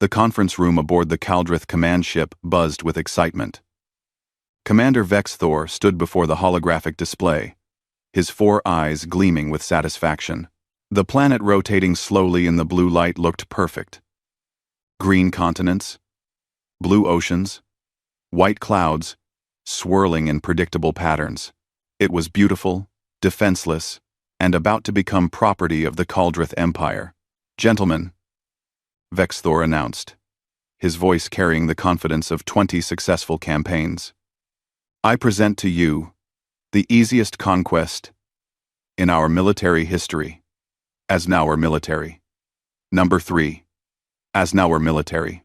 The conference room aboard the Kaldrith command ship buzzed with excitement. Commander Vex Thor stood before the holographic display, his 4 eyes gleaming with satisfaction. The planet rotating slowly in the blue light looked perfect. Green continents, blue oceans, white clouds, swirling in predictable patterns. It was beautiful, defenseless, and about to become property of the Kaldrith Empire. "Gentlemen," Vex Thor announced, his voice carrying the confidence of 20 successful campaigns. "I present to you the easiest conquest in our military history. Asnour military. Number 3. Asnour military.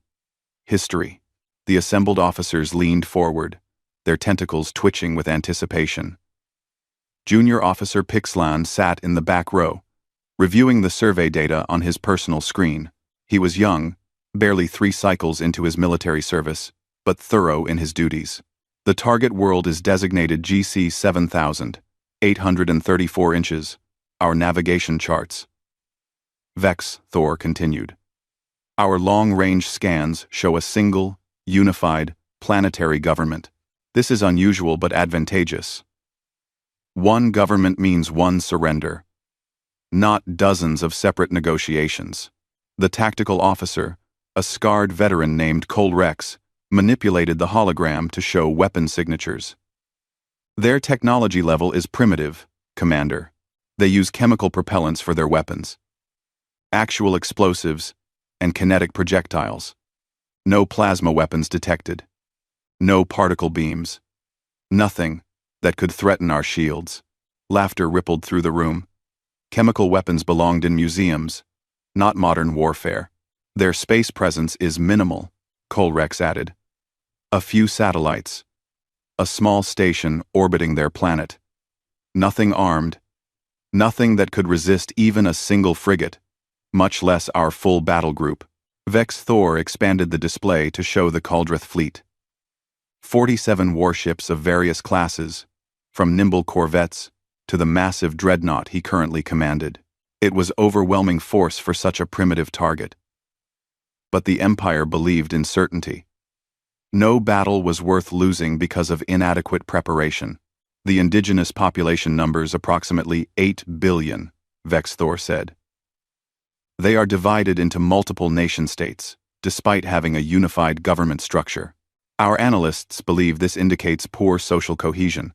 History." The assembled officers leaned forward, their tentacles twitching with anticipation. Junior Officer Pixlan sat in the back row, reviewing the survey data on his personal screen. He was young, barely 3 cycles into his military service, but thorough in his duties. The target world is designated GC 7,834 inches, our navigation charts. Vex Thor continued. Our long-range scans show a single, unified, planetary government. This is unusual but advantageous. One government means one surrender, not dozens of separate negotiations. The tactical officer, a scarred veteran named Colrex, manipulated the hologram to show weapon signatures. Their technology level is primitive, Commander. They use chemical propellants for their weapons. Actual explosives and kinetic projectiles. No plasma weapons detected. No particle beams. Nothing that could threaten our shields. Laughter rippled through the room. Chemical weapons belonged in museums, not modern warfare. Their space presence is minimal, Colrex added. A few satellites. A small station orbiting their planet. Nothing armed. Nothing that could resist even a single frigate, much less our full battle group. Vex Thor expanded the display to show the Kaldrith fleet. 47 warships of various classes, from nimble corvettes to the massive dreadnought he currently commanded. It was overwhelming force for such a primitive target. But the Empire believed in certainty. No battle was worth losing because of inadequate preparation. The indigenous population numbers approximately 8 billion, Vex Thor said. They are divided into multiple nation-states, despite having a unified government structure. Our analysts believe this indicates poor social cohesion.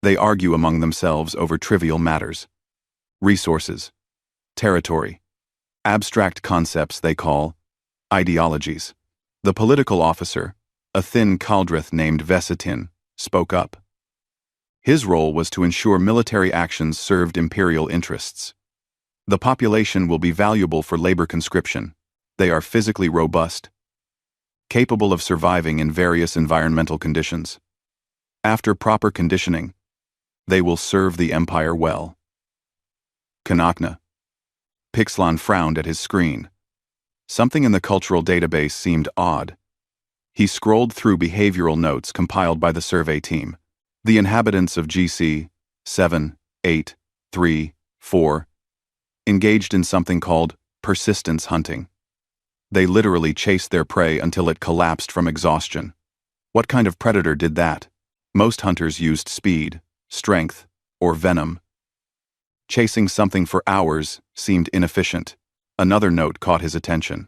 They argue among themselves over trivial matters. Resources, territory, abstract concepts they call ideologies. The political officer, a thin Kaldrith named Vesitin, spoke up. His role was to ensure military actions served imperial interests. The population will be valuable for labor conscription. They are physically robust, capable of surviving in various environmental conditions. After proper conditioning, they will serve the Empire well. Kanakna. Pixlan frowned at his screen. Something in the cultural database seemed odd. He scrolled through behavioral notes compiled by the survey team. The inhabitants of GC 7,834 engaged in something called persistence hunting. They literally chased their prey until it collapsed from exhaustion. What kind of predator did that? Most hunters used speed, strength, or venom. Chasing something for hours seemed inefficient. Another note caught his attention.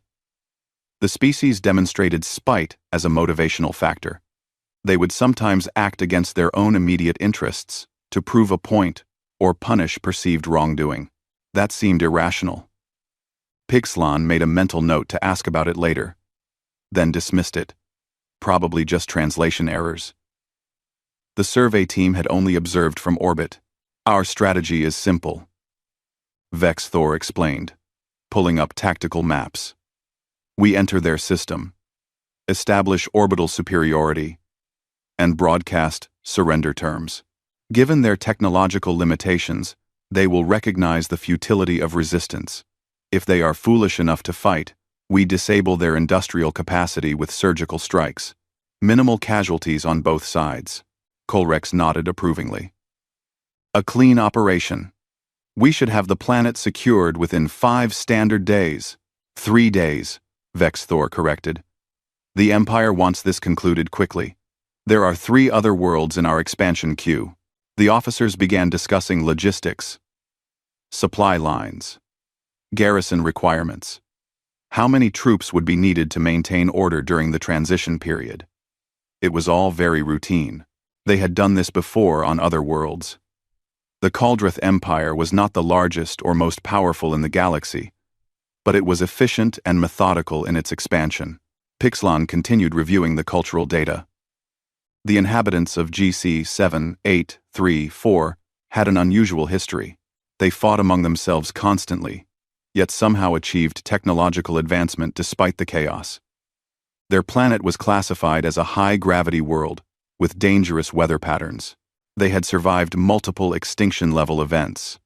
The species demonstrated spite as a motivational factor. They would sometimes act against their own immediate interests to prove a point or punish perceived wrongdoing. That seemed irrational. Pixlan made a mental note to ask about it later, then dismissed it. Probably just translation errors. The survey team had only observed from orbit. Our strategy is simple, Vex Thor explained, pulling up tactical maps. We enter their system, establish orbital superiority, and broadcast surrender terms. Given their technological limitations, they will recognize the futility of resistance. If they are foolish enough to fight, we disable their industrial capacity with surgical strikes. Minimal casualties on both sides. Colrex nodded approvingly. A clean operation. We should have the planet secured within 5 standard days. 3 days, Vex Thor corrected. The Empire wants this concluded quickly. There are 3 other worlds in our expansion queue. The officers began discussing logistics, supply lines, garrison requirements. How many troops would be needed to maintain order during the transition period? It was all very routine. They had done this before on other worlds. The Kaldrith Empire was not the largest or most powerful in the galaxy, but it was efficient and methodical in its expansion. Pixlon continued reviewing the cultural data. The inhabitants of GC 7834 had an unusual history. They fought among themselves constantly, yet somehow achieved technological advancement despite the chaos. Their planet was classified as a high-gravity world with dangerous weather patterns. They had survived multiple extinction-level events.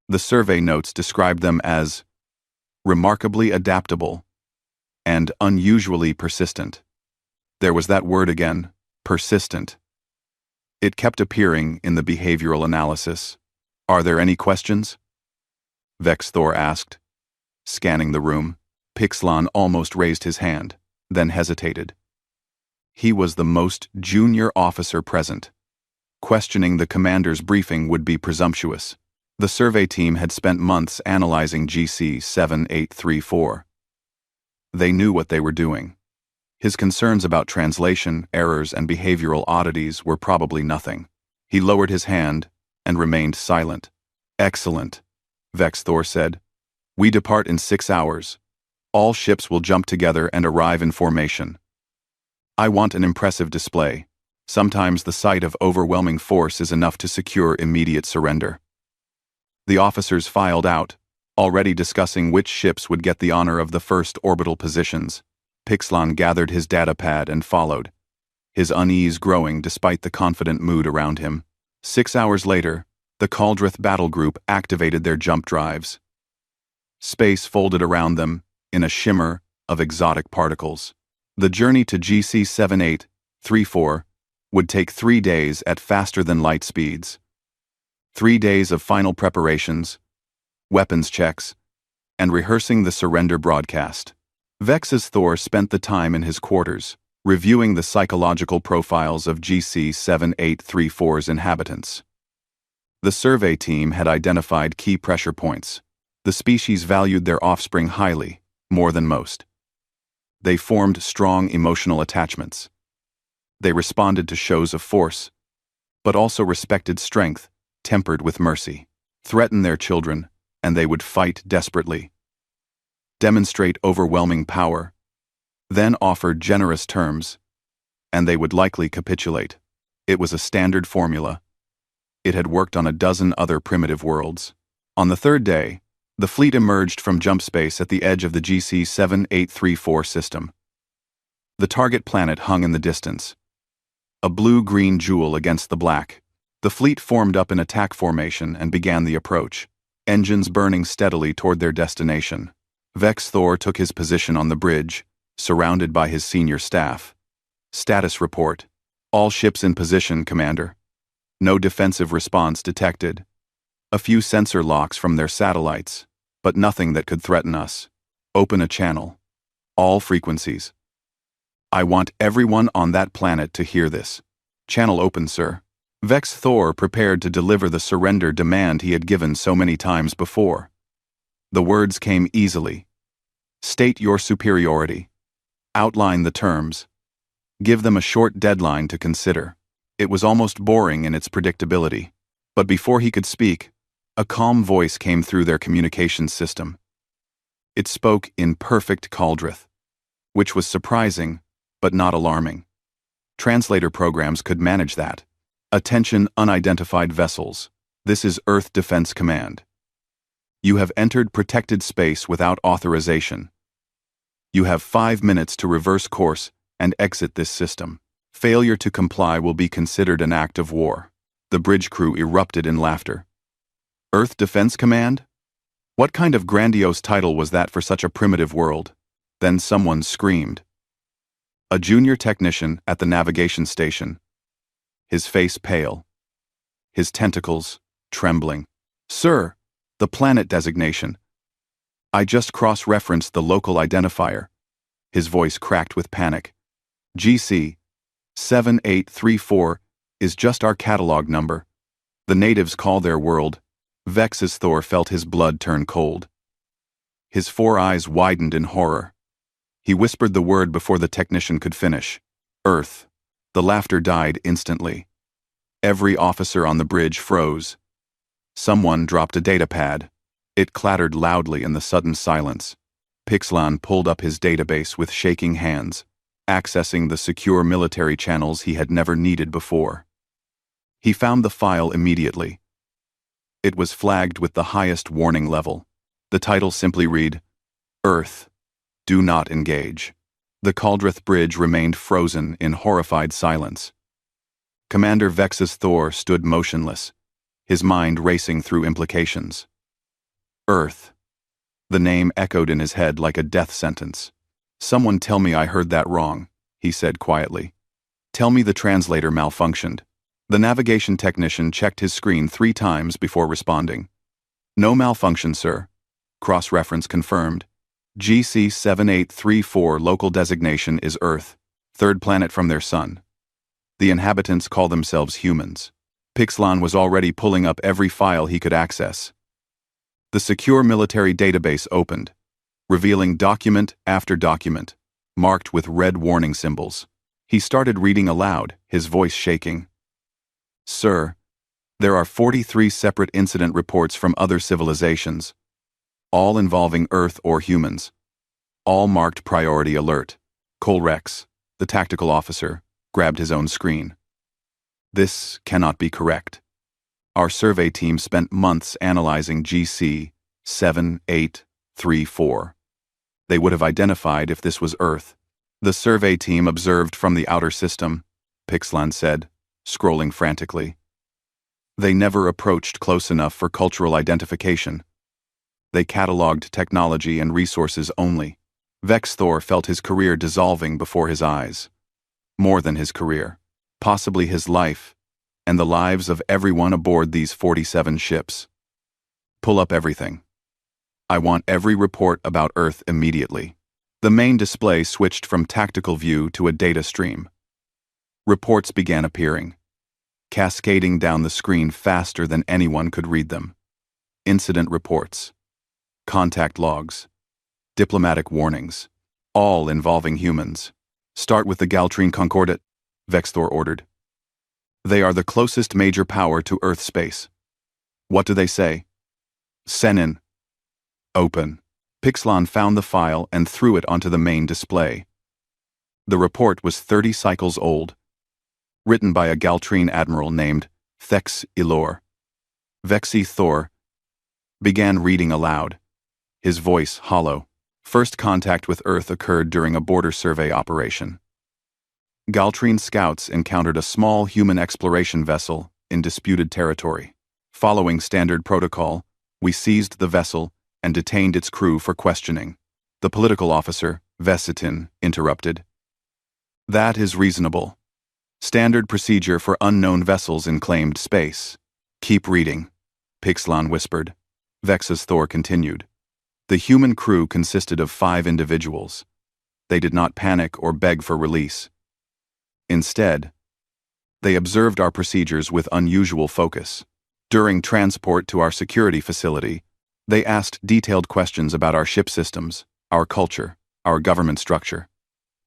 The survey notes described them as remarkably adaptable and unusually persistent. There was that word again, persistent. It kept appearing in the behavioral analysis. Are there any questions? Vex Thor asked. Scanning the room, Pixlon almost raised his hand, then hesitated. He was the most junior officer present. Questioning the commander's briefing would be presumptuous. The survey team had spent months analyzing GC 7834. They knew what they were doing. His concerns about translation, errors, and behavioral oddities were probably nothing. He lowered his hand and remained silent. Excellent, Vex Thor said. We depart in 6 hours. All ships will jump together and arrive in formation. I want an impressive display. Sometimes the sight of overwhelming force is enough to secure immediate surrender. The officers filed out, already discussing which ships would get the honor of the first orbital positions. Pixlon gathered his datapad and followed, his unease growing despite the confident mood around him. 6 hours later, the Kaldrith battle group activated their jump drives. Space folded around them in a shimmer of exotic particles. The journey to GC 7834 would take 3 days at faster-than-light speeds. 3 days of final preparations, weapons checks, and rehearsing the surrender broadcast. Vex's Thor spent the time in his quarters, reviewing the psychological profiles of GC 7834's inhabitants. The survey team had identified key pressure points. The species valued their offspring highly, more than most. They formed strong emotional attachments. They responded to shows of force, but also respected strength, tempered with mercy. Threaten their children, and they would fight desperately. Demonstrate overwhelming power, then offer generous terms, and they would likely capitulate. It was a standard formula. It had worked on a dozen other primitive worlds. On the 3rd day, the fleet emerged from jump space at the edge of the GC 7834 system. The target planet hung in the distance, a blue-green jewel against the black. The fleet formed up in attack formation and began the approach, engines burning steadily toward their destination. Vex Thor took his position on the bridge, surrounded by his senior staff. Status report. All ships in position, Commander. No defensive response detected. A few sensor locks from their satellites, but nothing that could threaten us. Open a channel. All frequencies. I want everyone on that planet to hear this. Channel open, sir. Vex Thor prepared to deliver the surrender demand he had given so many times before. The words came easily. State your superiority. Outline the terms. Give them a short deadline to consider. It was almost boring in its predictability. But before he could speak, a calm voice came through their communications system. It spoke in perfect Kaldrith, which was surprising, but not alarming. Translator programs could manage that. Attention, unidentified vessels. This is Earth Defense Command. You have entered protected space without authorization. You have 5 minutes to reverse course and exit this system. Failure to comply will be considered an act of war. The bridge crew erupted in laughter. Earth Defense Command? What kind of grandiose title was that for such a primitive world? Then someone screamed. A junior technician at the navigation station. His face pale. His tentacles trembling. Sir, the planet designation. I just cross-referenced the local identifier. His voice cracked with panic. GC 7834 is just our catalog number. The natives call their world. Vex's Thor felt his blood turn cold. His 4 eyes widened in horror. He whispered the word before the technician could finish. Earth. The laughter died instantly. Every officer on the bridge froze. Someone dropped a data pad. It clattered loudly in the sudden silence. Pixlan pulled up his database with shaking hands, accessing the secure military channels he had never needed before. He found the file immediately. It was flagged with the highest warning level. The title simply read, Earth, do not engage. The Caldrith Bridge remained frozen in horrified silence. Commander Vex's Thor stood motionless, his mind racing through implications. Earth. The name echoed in his head like a death sentence. Someone tell me I heard that wrong, he said quietly. Tell me the translator malfunctioned. The navigation technician checked his screen 3 times before responding. No malfunction, sir. Cross-reference confirmed. GC 7834 local designation is Earth, 3rd planet from their sun. The inhabitants call themselves humans. Pixlan was already pulling up every file he could access. The secure military database opened, revealing document after document, marked with red warning symbols. He started reading aloud, his voice shaking. Sir, there are 43 separate incident reports from other civilizations, all involving Earth or humans. All marked priority alert. Colrex, the tactical officer, grabbed his own screen. This cannot be correct. Our survey team spent months analyzing GC 7834. They would have identified if this was Earth. The survey team observed from the outer system, Pixlan said, scrolling frantically. They never approached close enough for cultural identification. They cataloged technology and resources only. Vex Thor felt his career dissolving before his eyes. More than his career, possibly his life, and the lives of everyone aboard these 47 ships. Pull up everything. I want every report about Earth immediately. The main display switched from tactical view to a data stream. Reports began appearing, cascading down the screen faster than anyone could read them. Incident reports, contact logs, diplomatic warnings, all involving humans. Start with the Galtrine Concordate, Vexthor ordered. They are the closest major power to Earth space. What do they say? Senin. Open. Pixlan found the file and threw it onto the main display. The report was 30 cycles old, written by a Galtrine admiral named Thex Ilor. Vexi Thor began reading aloud, his voice hollow. First contact with Earth occurred during a border survey operation. Galtrine scouts encountered a small human exploration vessel in disputed territory. Following standard protocol, we seized the vessel and detained its crew for questioning. The political officer, Vesitin, interrupted. That is reasonable. Standard procedure for unknown vessels in claimed space. Keep reading, Pixlan whispered. Vex's Thor continued. The human crew consisted of 5 individuals. They did not panic or beg for release. Instead, they observed our procedures with unusual focus. During transport to our security facility, they asked detailed questions about our ship systems, our culture, our government structure.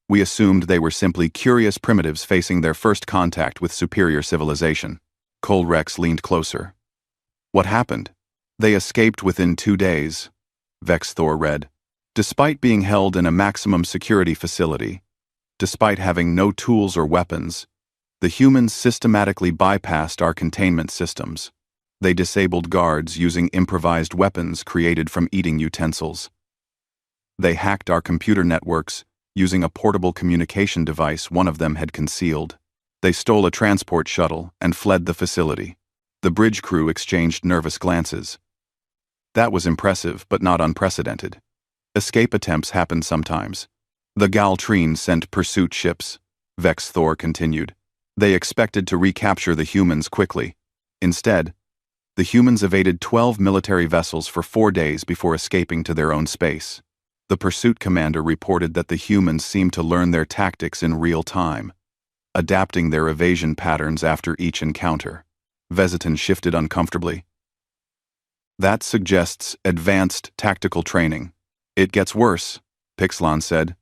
We assumed they were simply curious primitives facing their first contact with superior civilization. Colrex leaned closer. What happened? They escaped within 2 days, Vex Thor read. Despite being held in a maximum security facility, despite having no tools or weapons, the humans systematically bypassed our containment systems. They disabled guards using improvised weapons created from eating utensils. They hacked our computer networks using a portable communication device one of them had concealed. They stole a transport shuttle and fled the facility. The bridge crew exchanged nervous glances. That was impressive, but not unprecedented. Escape attempts happened sometimes. The Galtrine sent pursuit ships, Vex Thor continued. They expected to recapture the humans quickly. Instead, The humans evaded 12 military vessels for 4 days before escaping to their own space. The pursuit commander reported that the humans seemed to learn their tactics in real time, adapting their evasion patterns after each encounter. Vesitin shifted uncomfortably. That suggests advanced tactical training. It gets worse, Pixlon said.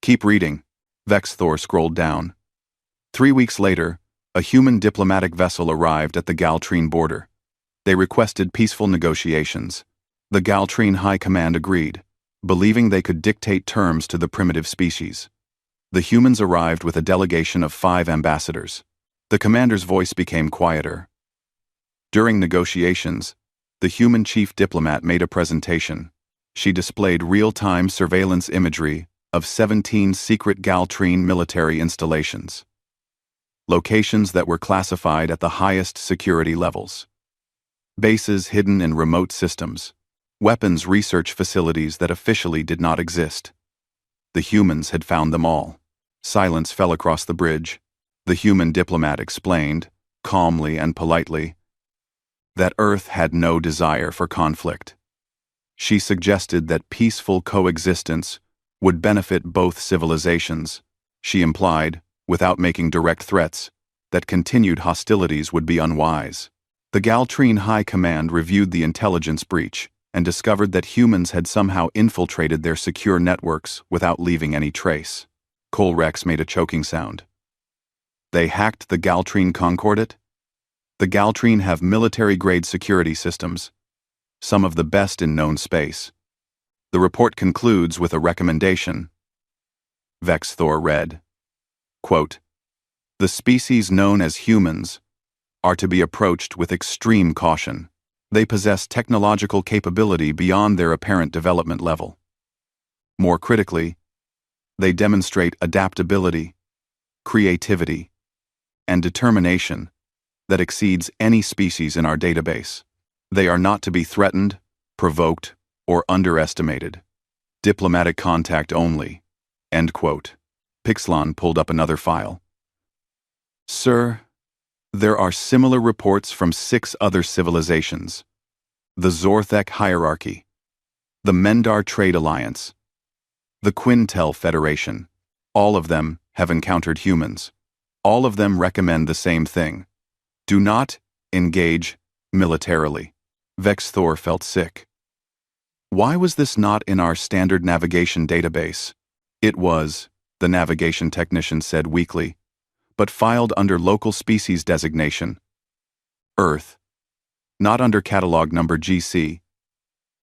Keep reading. Vexthor scrolled down. 3 weeks later, a human diplomatic vessel arrived at the Galtrine border. They requested peaceful negotiations. The Galtrine High Command agreed, believing they could dictate terms to the primitive species. The humans arrived with a delegation of 5 ambassadors. The commander's voice became quieter. During negotiations, the human chief diplomat made a presentation. She displayed real-time surveillance imagery of 17 secret Galtrine military installations. Locations that were classified at the highest security levels. Bases hidden in remote systems. Weapons research facilities that officially did not exist. The humans had found them all. Silence fell across the bridge. The human diplomat explained, calmly and politely, that Earth had no desire for conflict. She suggested that peaceful coexistence would benefit both civilizations. She implied, without making direct threats, that continued hostilities would be unwise. The Galtrine High Command reviewed the intelligence breach and discovered that humans had somehow infiltrated their secure networks without leaving any trace. Colrex made a choking sound. They hacked the Galtrine Concordat? The Galtrine have military-grade security systems, some of the best in known space. The report concludes with a recommendation. Vexthor read, quote, "The species known as humans are to be approached with extreme caution. They possess technological capability beyond their apparent development level. More critically, they demonstrate adaptability, creativity, and determination that exceeds any species in our database. They are not to be threatened, provoked, or underestimated. Diplomatic contact only." End quote. Pixlon pulled up another file. "Sir, there are similar reports from 6 other civilizations. The Zorthek Hierarchy, the Mendar Trade Alliance, the Quintel Federation. All of them have encountered humans. All of them recommend the same thing. Do not engage militarily." Vexthor felt sick. Why was this not in our standard navigation database? It was, the navigation technician said weakly, but filed under local species designation. Earth. Not under catalog number GC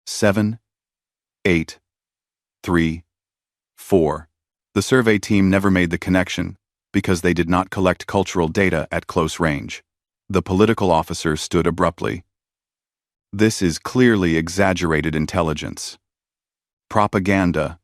7834. The survey team never made the connection because they did not collect cultural data at close range. The political officer stood abruptly. This is clearly exaggerated intelligence. Propaganda.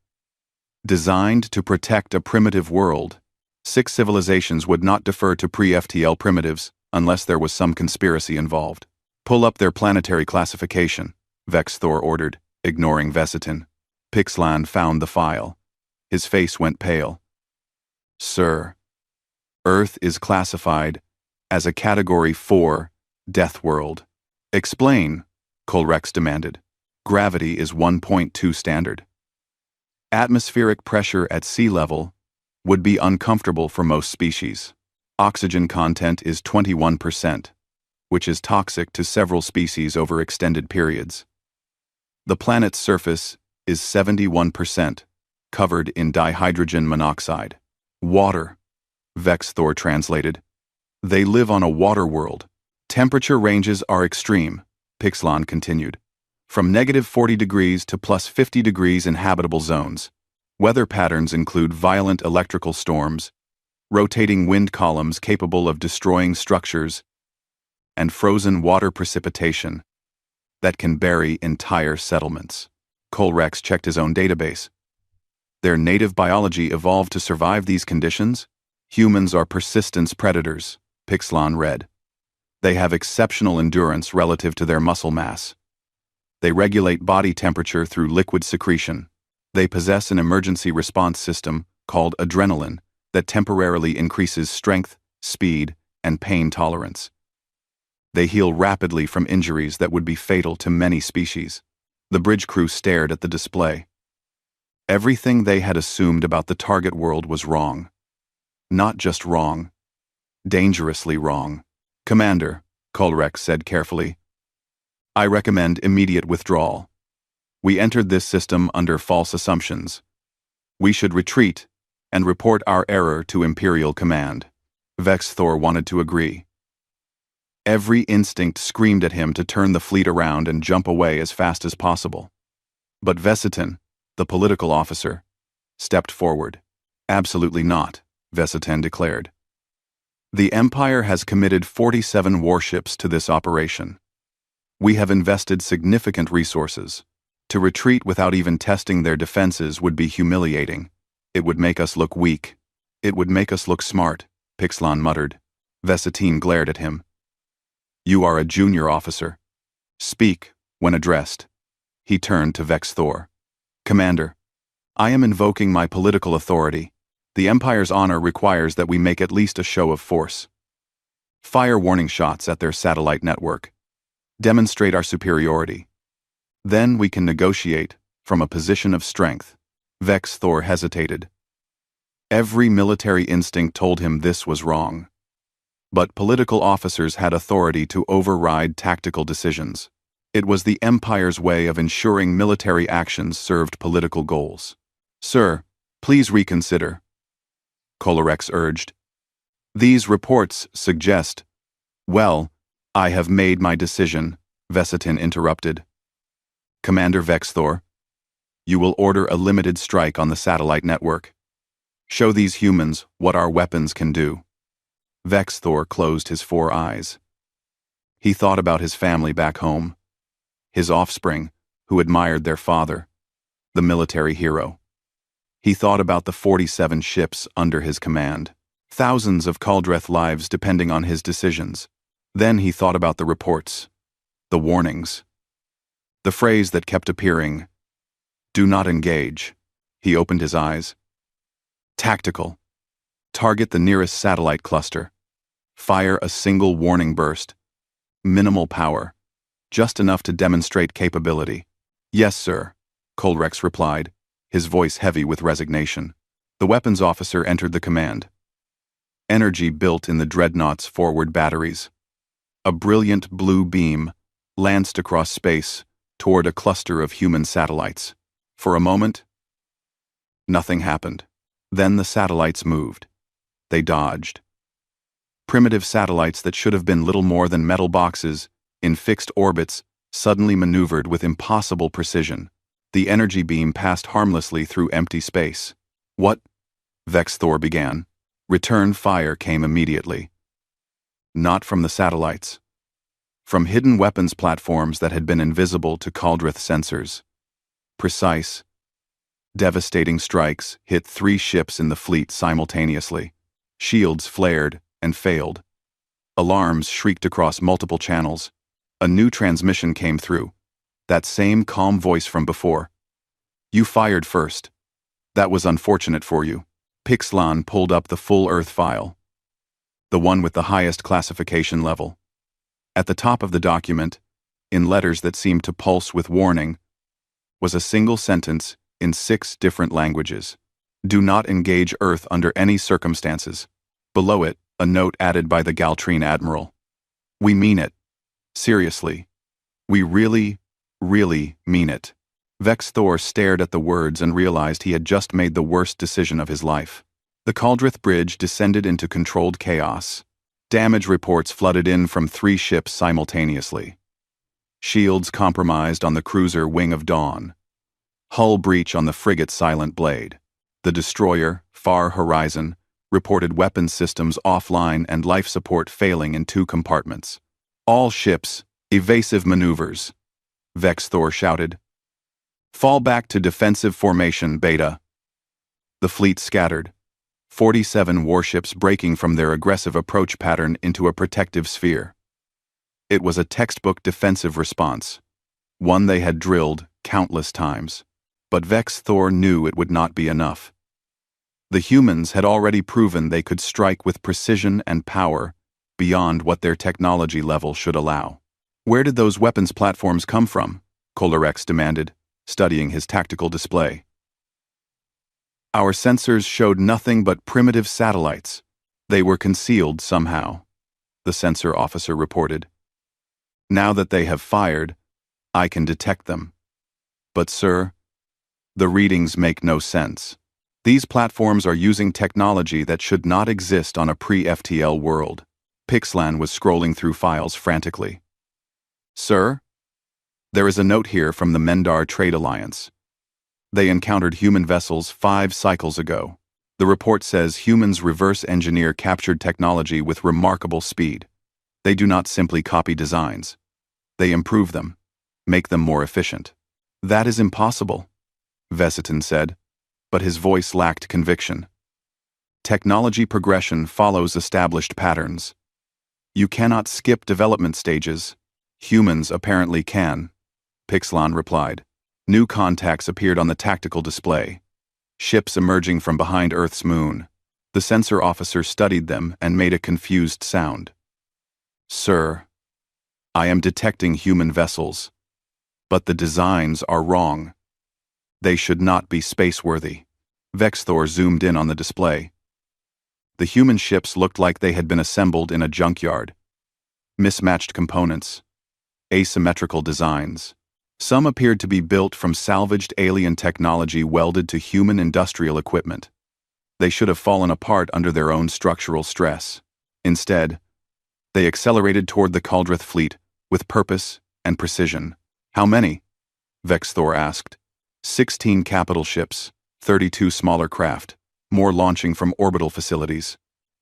Designed to protect a primitive world. 6 civilizations would not defer to pre-FTL primitives unless there was some conspiracy involved. "Pull up their planetary classification," Vexthor ordered, ignoring Vesitin. Pixlan found the file. His face went pale. "Sir, Earth is classified as a Category 4 death world." "Explain," Colrex demanded. "Gravity is 1.2 standard. Atmospheric pressure at sea level would be uncomfortable for most species. Oxygen content is 21%, which is toxic to several species over extended periods. The planet's surface is 71% covered in dihydrogen monoxide. Water," Vexthor translated. "They live on a water world. Temperature ranges are extreme," Pixlon continued. "From -40 degrees to +50 degrees in habitable zones. Weather patterns include violent electrical storms, rotating wind columns capable of destroying structures, and frozen water precipitation that can bury entire settlements." Colrex checked his own database. "Their native biology evolved to survive these conditions? Humans are persistence predators," Pixlon read. "They have exceptional endurance relative to their muscle mass. They regulate body temperature through liquid secretion. They possess an emergency response system called adrenaline that temporarily increases strength, speed, and pain tolerance. They heal rapidly from injuries that would be fatal to many species. The bridge crew stared at the display. Everything they had assumed about the target world was wrong. Not just wrong. Dangerously wrong. "Commander," Kolrex said carefully, "I recommend immediate withdrawal. We entered this system under false assumptions. We should retreat and report our error to Imperial Command." Vex Thor wanted to agree. Every instinct screamed at him to turn the fleet around and jump away as fast as possible. But Vesitin, the political officer, stepped forward. "Absolutely not," Vesitin declared. "The Empire has committed 47 warships to this operation. We have invested significant resources. To retreat without even testing their defenses would be humiliating. It would make us look weak. It would make us look smart," Pixlan muttered. Vesitin glared at him. "You are a junior officer. Speak when addressed." He turned to Vex Thor. "Commander, I am invoking my political authority. The Empire's honor requires that we make at least a show of force. Fire warning shots at their satellite network. Demonstrate our superiority. Then we can negotiate from a position of strength." Vex Thor hesitated. Every military instinct told him this was wrong. But political officers had authority to override tactical decisions. It was the Empire's way of ensuring military actions served political goals. "Sir, please reconsider," Kolrex urged. "These reports suggest—" "Well, I have made my decision," Vesitin interrupted. "Commander Vex Thor, you will order a limited strike on the satellite network. Show these humans what our weapons can do." Vex Thor closed his 4 eyes. He thought about his family back home, his offspring, who admired their father, the military hero. He thought about the 47 ships under his command, thousands of Kaldreth lives depending on his decisions. Then he thought about the reports, the warnings, the phrase that kept appearing, "Do not engage." He opened his eyes. "Tactical. Target the nearest satellite cluster. Fire a single warning burst. Minimal power. Just enough to demonstrate capability." "Yes, sir," Kolrex replied, his voice heavy with resignation. The weapons officer entered the command. Energy built in the dreadnought's forward batteries. A brilliant blue beam lanced across space toward a cluster of human satellites. For a moment, nothing happened. Then the satellites moved. They dodged. Primitive satellites that should have been little more than metal boxes in fixed orbits suddenly maneuvered with impossible precision. The energy beam passed harmlessly through empty space. "What?" Vex Thor began. Return fire came immediately. Not from the satellites. From hidden weapons platforms that had been invisible to Kaldreth sensors. Precise, devastating strikes hit 3 ships in the fleet simultaneously. Shields flared and failed. Alarms shrieked across multiple channels. A new transmission came through. That same calm voice from before. "You fired first. That was unfortunate for you." Pixlan pulled up the full Earth file. The one with the highest classification level. At the top of the document, in letters that seemed to pulse with warning, was a single sentence in 6 different languages. "Do not engage Earth under any circumstances." Below it, a note added by the Galtrine Admiral. "We mean it. Seriously. We really mean it." Vex Thor stared at the words and realized he had just made the worst decision of his life. The Kaldreth Bridge descended into controlled chaos. Damage reports flooded in from 3 ships simultaneously. Shields compromised on the cruiser Wing of Dawn. Hull breach on the frigate Silent Blade. The destroyer, Far Horizon, reported weapons systems offline and life support failing in 2 compartments. "All ships, evasive maneuvers," Vex Thor shouted. "Fall back to defensive formation, Beta." The fleet scattered, 47 warships breaking from their aggressive approach pattern into a protective sphere. It was a textbook defensive response, one they had drilled countless times. But Vex Thor knew it would not be enough. The humans had already proven they could strike with precision and power beyond what their technology level should allow. Where did those weapons platforms come from? Orcs demanded, studying his tactical display. Our sensors showed nothing but primitive satellites. They were concealed somehow, the sensor officer reported. Now that they have fired, I can detect them. But sir, the readings make no sense. These platforms are using technology that should not exist on a pre-FTL world. Pixlan was scrolling through files frantically. Sir? There is a note here from the Mendar Trade Alliance. They encountered human vessels 5 cycles ago. The report says humans reverse engineer captured technology with remarkable speed. They do not simply copy designs. They improve them, make them more efficient. That is impossible, Vesitin said, but his voice lacked conviction. Technology progression follows established patterns. You cannot skip development stages. Humans apparently can, Pixlan replied. New contacts appeared on the tactical display. Ships emerging from behind Earth's moon. The sensor officer studied them and made a confused sound. Sir, I am detecting human vessels, but the designs are wrong. They should not be spaceworthy. Vexthor zoomed in on the display. The human ships looked like they had been assembled in a junkyard. Mismatched components. Asymmetrical designs. Some appeared to be built from salvaged alien technology welded to human industrial equipment. They should have fallen apart under their own structural stress. Instead, they accelerated toward the Kaldrith fleet with purpose and precision. How many? Vexthor asked. 16 capital ships, 32 smaller craft, more launching from orbital facilities.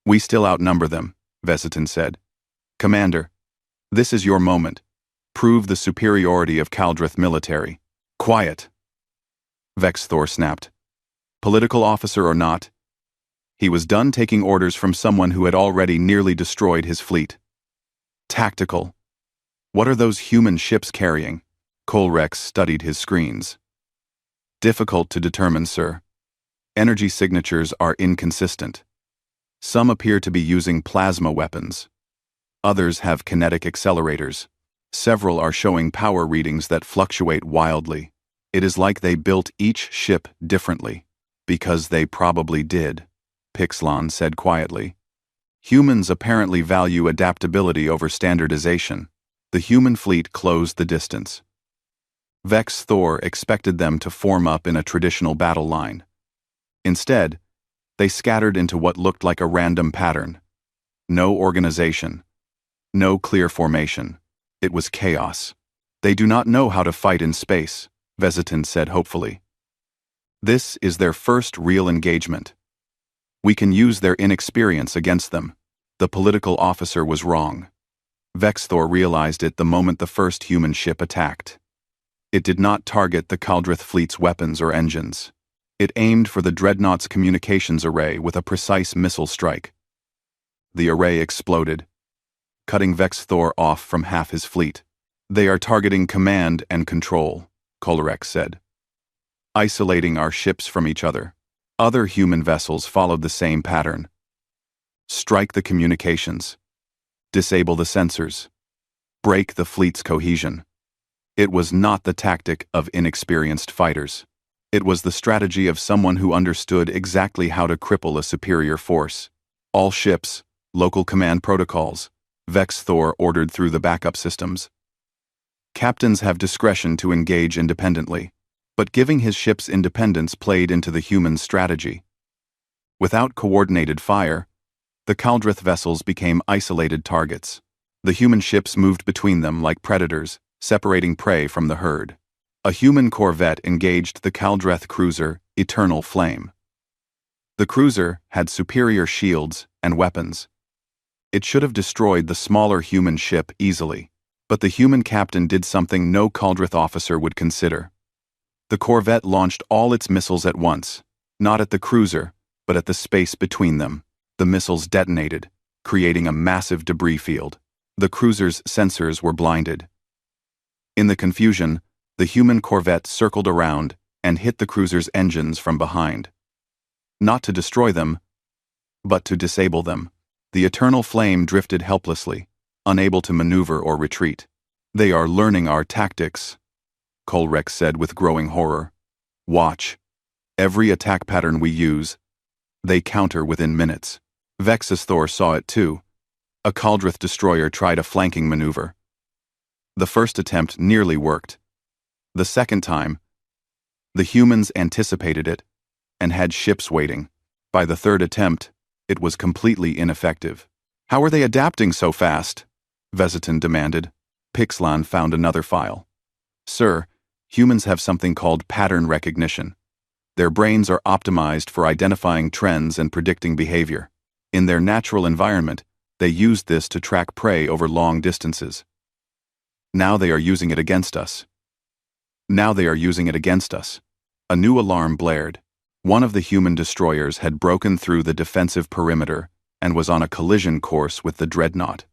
We still outnumber them, Vesitin said. Commander, this is your moment. Prove the superiority of Kaldrith military. Quiet! Vexthor snapped. Political officer or not, he was done taking orders from someone who had already nearly destroyed his fleet. Tactical. What are those human ships carrying? Colrex studied his screens. Difficult to determine, sir. Energy signatures are inconsistent. Some appear to be using plasma weapons. Others have kinetic accelerators. Several are showing power readings that fluctuate wildly. It is like they built each ship differently. Because they probably did, Pixlan said quietly. Humans apparently value adaptability over standardization. The human fleet closed the distance. Vexthor expected them to form up in a traditional battle line. Instead, they scattered into what looked like a random pattern. No organization. No clear formation. It was chaos. They do not know how to fight in space, Vesitin said hopefully. This is their first real engagement. We can use their inexperience against them. The political officer was wrong. Vexthor realized it the moment the first human ship attacked. It did not target the Kaldrith fleet's weapons or engines. It aimed for the Dreadnought's communications array with a precise missile strike. The array exploded, cutting Vexthor off from half his fleet. They are targeting command and control, Colrex said. Isolating our ships from each other. Other human vessels followed the same pattern. Strike the communications. Disable the sensors. Break the fleet's cohesion. It was not the tactic of inexperienced fighters. It was the strategy of someone who understood exactly how to cripple a superior force. All ships, local command protocols, Vexthor ordered through the backup systems. Captains have discretion to engage independently, but giving his ships independence played into the human strategy. Without coordinated fire, the Kaldrith vessels became isolated targets. The human ships moved between them like predators, separating prey from the herd. A human corvette engaged the Kaldrith cruiser, Eternal Flame. The cruiser had superior shields and weapons. It should have destroyed the smaller human ship easily, but the human captain did something no Kaldrith officer would consider. The corvette launched all its missiles at once, not at the cruiser, but at the space between them. The missiles detonated, creating a massive debris field. The cruiser's sensors were blinded. In the confusion, the human corvette circled around and hit the cruiser's engines from behind. Not to destroy them, but to disable them. The eternal flame drifted helplessly, unable to maneuver or retreat. "They are learning our tactics," Kolrex said with growing horror. "Watch. Every attack pattern we use, they counter within minutes." Thor saw it too. A Kaldrith destroyer tried a flanking maneuver. The first attempt nearly worked. The second time, the humans anticipated it and had ships waiting. By the third attempt, it was completely ineffective. "How are they adapting so fast?" Vesetin demanded. Pixlan found another file. "Sir, humans have something called pattern recognition. Their brains are optimized for identifying trends and predicting behavior. In their natural environment, they used this to track prey over long distances. Now they are using it against us." A new alarm blared. One of the human destroyers had broken through the defensive perimeter and was on a collision course with the dreadnought.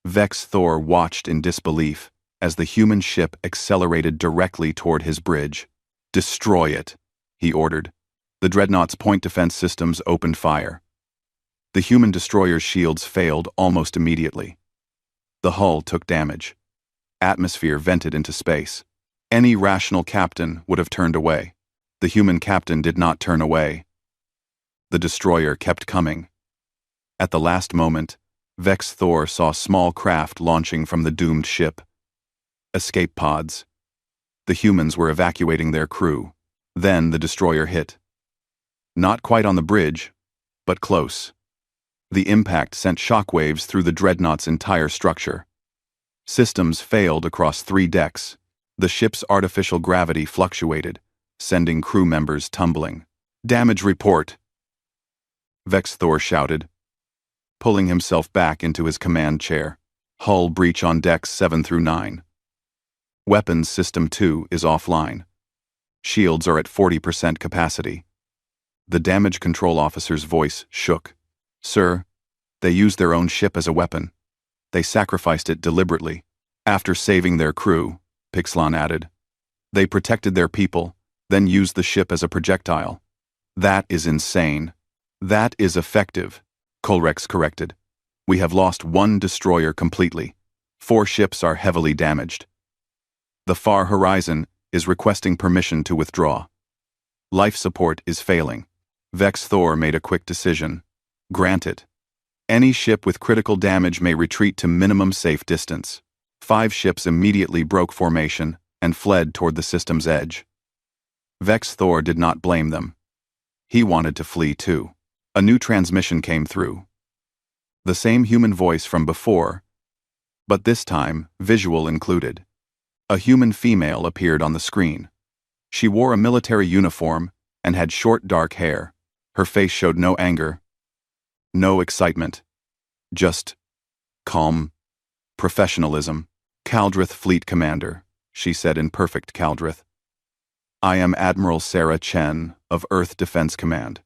Thor watched in disbelief as the human ship accelerated directly toward his bridge. "Destroy it," he ordered. The dreadnought's point defense systems opened fire. The human destroyer's shields failed almost immediately. The hull took damage. Atmosphere vented into space. Any rational captain would have turned away. The human captain did not turn away. The destroyer kept coming. At the last moment, Thor saw small craft launching from the doomed ship. Escape pods. The humans were evacuating their crew. Then the destroyer hit. Not quite on the bridge, but close. The impact sent shockwaves through the dreadnought's entire structure. Systems failed across 3 decks. The ship's artificial gravity fluctuated, sending crew members tumbling. "Damage report," Thor shouted, pulling himself back into his command chair. "Hull breach on decks 7 through 9. Weapons System 2 is offline. Shields are at 40% capacity." The damage control officer's voice shook. "Sir, they used their own ship as a weapon. They sacrificed it deliberately. After saving their crew," Pixlan added. "They protected their people, then used the ship as a projectile." "That is insane." "That is effective," Kolrex corrected. "We have lost 1 destroyer completely. 4 ships are heavily damaged. The far horizon is requesting permission to withdraw. Life support is failing." Thor made a quick decision. "Grant it. Any ship with critical damage may retreat to minimum safe distance." 5 ships immediately broke formation and fled toward the system's edge. Thor did not blame them. He wanted to flee too. A new transmission came through. The same human voice from before, but this time visual included. A human female appeared on the screen. She wore a military uniform and had short dark hair. Her face showed no anger, no excitement, just calm professionalism. "Kaldrith Fleet Commander," she said in perfect Kaldrith. "I am Admiral Sarah Chen of Earth Defense Command.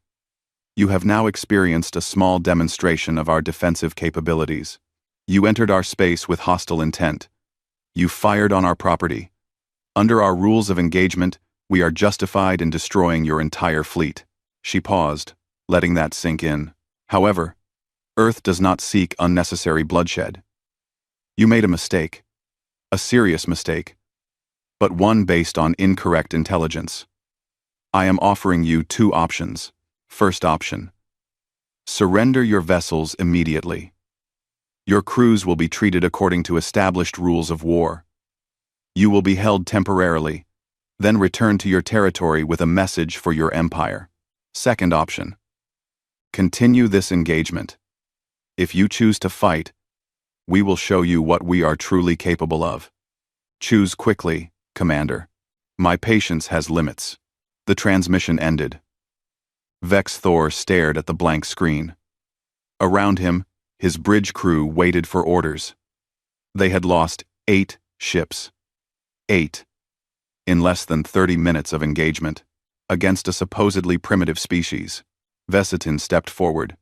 You have now experienced a small demonstration of our defensive capabilities. You entered our space with hostile intent. You fired on our property. Under our rules of engagement, we are justified in destroying your entire fleet." She paused, letting that sink in. "However, Earth does not seek unnecessary bloodshed. You made a mistake. A serious mistake, but one based on incorrect intelligence. I am offering you 2 options. First option: surrender your vessels immediately. Your crews will be treated according to established rules of war. You will be held temporarily, then return to your territory with a message for your empire. Second option: continue this engagement. If you choose to fight, we will show you what we are truly capable of. Choose quickly, Commander. My patience has limits." The transmission ended. Thor stared at the blank screen. Around him, his bridge crew waited for orders. They had lost 8 ships. 8. In less than 30 minutes of engagement, against a supposedly primitive species. Vesetin stepped forward.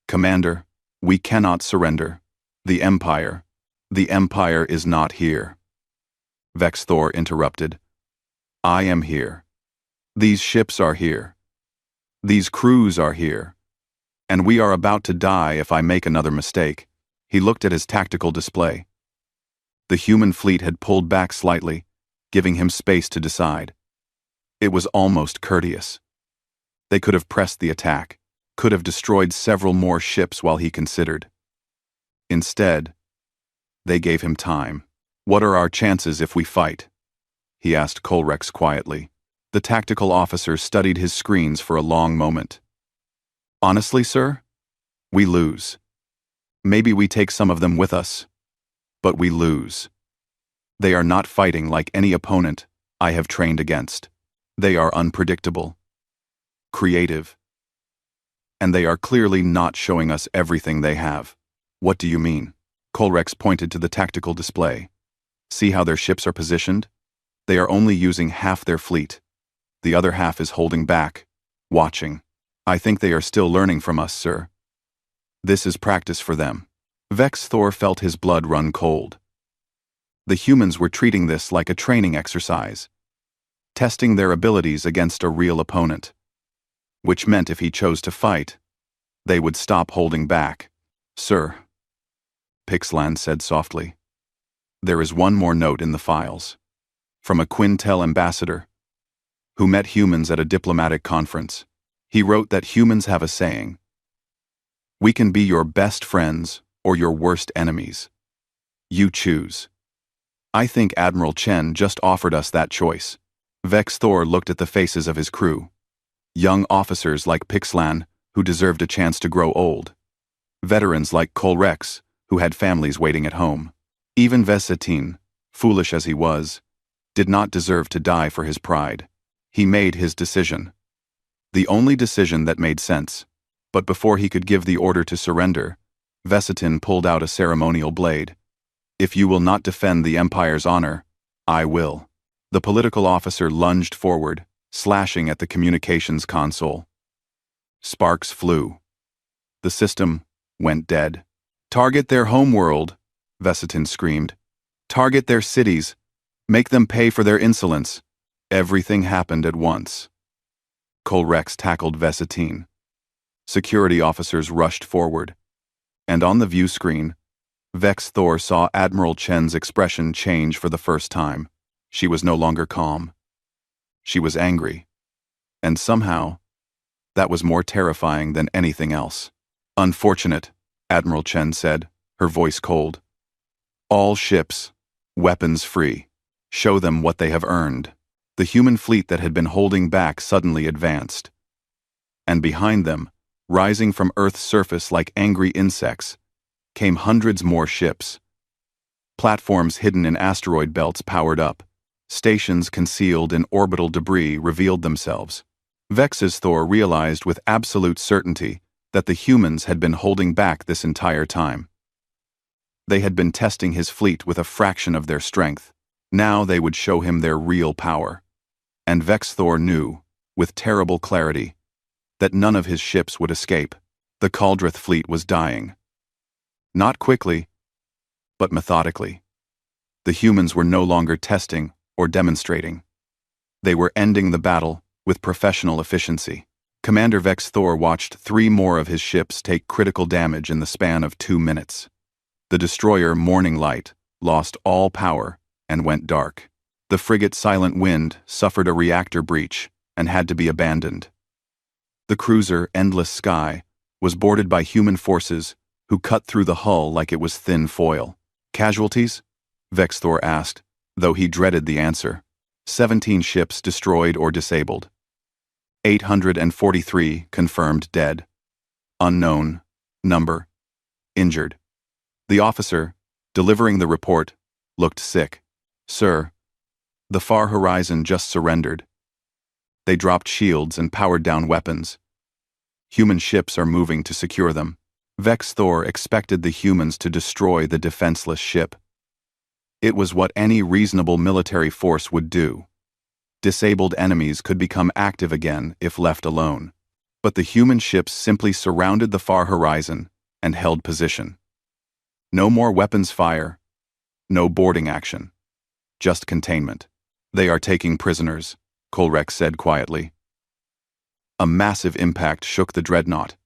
"Commander, we cannot surrender. The Empire is not here." Thor interrupted. "I am here. These ships are here. These crews are here. And we are about to die if I make another mistake. He looked at his tactical display. The human fleet had pulled back slightly, giving him space to decide. It was almost courteous. They could have pressed the attack, could have destroyed several more ships while he considered. Instead, they gave him time. "What are our chances if we fight?" he asked Colrex quietly. The tactical officer studied his screens for a long moment. "Honestly, sir, we lose. Maybe we take some of them with us, but we lose. They are not fighting like any opponent I have trained against. They are unpredictable, creative, and they are clearly not showing us everything they have." "What do you mean?" Colrex pointed to the tactical display. "See how their ships are positioned? They are only using half their fleet. The other half is holding back, watching. I think they are still learning from us, sir. This is practice for them." Vex Thor felt his blood run cold. The humans were treating this like a training exercise, testing their abilities against a real opponent. Which meant if he chose to fight, they would stop holding back. "Sir," Pixlan said softly, "there is one more note in the files. From a Quintel ambassador, who met humans at a diplomatic conference. He wrote that humans have a saying: we can be your best friends or your worst enemies. You choose. I think Admiral Chen just offered us that choice." Vex Thor looked at the faces of his crew. Young officers like Pixlan, who deserved a chance to grow old. Veterans like Colrex, who had families waiting at home. Even Vesetin, foolish as he was, did not deserve to die for his pride. He made his decision. The only decision that made sense. But before he could give the order to surrender, Vesetin pulled out a ceremonial blade. "If you will not defend the Empire's honor, I will." The political officer lunged forward, slashing at the communications console. Sparks flew. The system went dead. "Target their homeworld," Vesetin screamed. "Target their cities. Make them pay for their insolence." Everything happened at once. Colrex tackled Vesetin. Security officers rushed forward. And on the view screen, Vex Thor saw Admiral Chen's expression change for the first time. She was no longer calm. She was angry. And somehow, that was more terrifying than anything else. "Unfortunate," Admiral Chen said, her voice cold. "All ships, weapons free. Show them what they have earned." The human fleet that had been holding back suddenly advanced. And behind them, rising from Earth's surface like angry insects, came hundreds more ships. Platforms hidden in asteroid belts powered up. Stations concealed in orbital debris revealed themselves. Vex's Thor realized with absolute certainty that the humans had been holding back this entire time. They had been testing his fleet with a fraction of their strength. Now they would show him their real power. And Vex Thor knew, with terrible clarity, that none of his ships would escape. The Kaldrith fleet was dying. Not quickly, but methodically. The humans were no longer testing or demonstrating. They were ending the battle with professional efficiency. Commander Vex Thor watched 3 more of his ships take critical damage in the span of 2 minutes. The destroyer Morning Light lost all power and went dark. The frigate Silent Wind suffered a reactor breach and had to be abandoned. The cruiser Endless Sky was boarded by human forces who cut through the hull like it was thin foil. "Casualties?" Vex Thor asked, though he dreaded the answer. 17 ships destroyed or disabled. 843 confirmed dead. Unknown number injured. The officer, delivering the report, looked sick. "Sir, the far horizon just surrendered. They dropped shields and powered down weapons. Human ships are moving to secure them." Vex Thor expected the humans to destroy the defenseless ship. It was what any reasonable military force would do. Disabled enemies could become active again if left alone. But the human ships simply surrounded the far horizon and held position. No more weapons fire, no boarding action. Just containment. "They are taking prisoners," Colrex said quietly. A massive impact shook the dreadnought.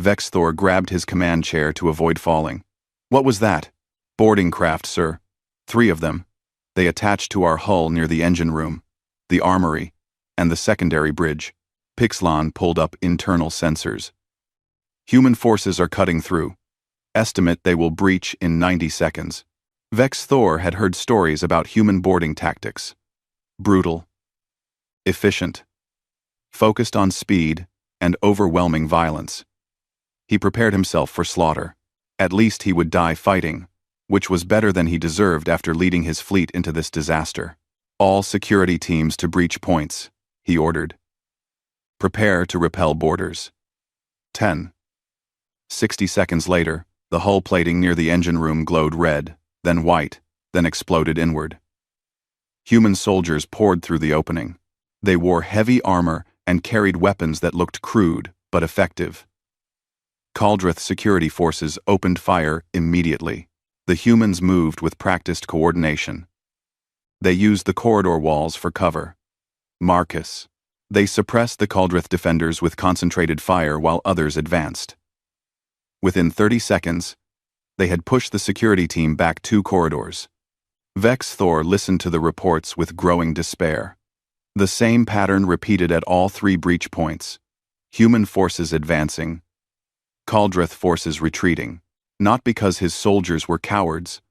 Vex Thor grabbed his command chair to avoid falling. What was that? Boarding craft, sir. 3 of them. They attached to our hull near the engine room, the armory, and the secondary bridge. Pixlon pulled up internal sensors. Human forces are cutting through. Estimate they will breach in 90 seconds. Vex Thor had heard stories about human boarding tactics. Brutal. Efficient. Focused on speed and overwhelming violence. He prepared himself for slaughter. At least he would die fighting, which was better than he deserved after leading his fleet into this disaster. All security teams to breach points, he ordered. Prepare to repel boarders. 10. 60 seconds later, the hull plating near the engine room glowed red, then white, then exploded inward. Human soldiers poured through the opening. They wore heavy armor and carried weapons that looked crude but effective. Caldrith security forces opened fire immediately. The humans moved with practiced coordination. They used the corridor walls for cover. Marcus. They suppressed the Caldrith defenders with concentrated fire while others advanced. Within 30 seconds, they had pushed the security team back 2 corridors. Vex Thor listened to the reports with growing despair. The same pattern repeated at all 3 breach points. Human forces advancing, Caldrith forces retreating, not because his soldiers were cowards,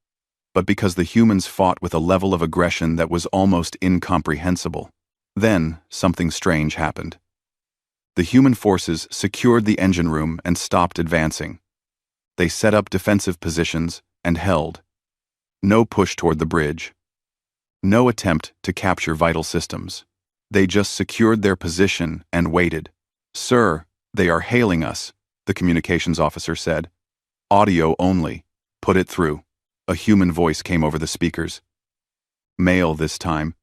but because the humans fought with a level of aggression that was almost incomprehensible. Then, something strange happened. The human forces secured the engine room and stopped advancing. They set up defensive positions and held. No push toward the bridge. No attempt to capture vital systems. They just secured their position and waited. "Sir, they are hailing us," the communications officer said. "Audio only. Put it through." A human voice came over the speakers. Male this time,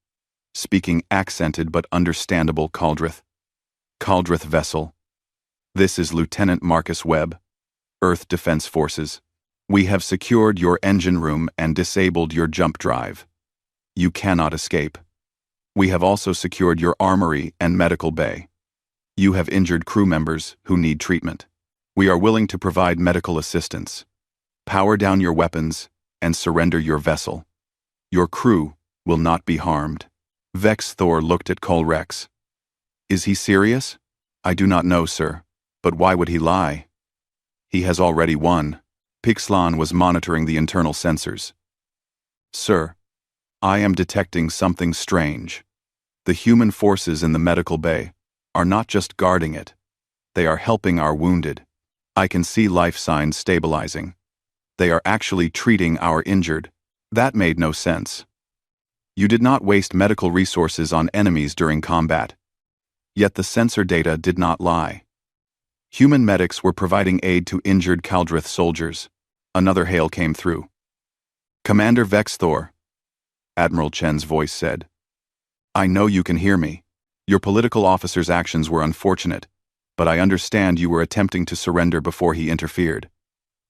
speaking accented but understandable Caldrith. "Caldrith vessel. This is Lieutenant Marcus Webb, Earth Defense Forces. We have secured your engine room and disabled your jump drive. You cannot escape. We have also secured your armory and medical bay. You have injured crew members who need treatment. We are willing to provide medical assistance. Power down your weapons and surrender your vessel. Your crew will not be harmed." Vex Thor looked at Colrex. "Is he serious?" "I do not know, sir. But why would he lie?" "He has already won." Pixlon was monitoring the internal sensors. "Sir, I am detecting something strange. The human forces in the medical bay are not just guarding it. They are helping our wounded. I can see life signs stabilizing. They are actually treating our injured." That made no sense. You did not waste medical resources on enemies during combat. Yet the sensor data did not lie. Human medics were providing aid to injured Caldrith soldiers. Another hail came through. "Commander Vex Thor," Admiral Chen's voice said. "I know you can hear me. Your political officer's actions were unfortunate, but I understand you were attempting to surrender before he interfered.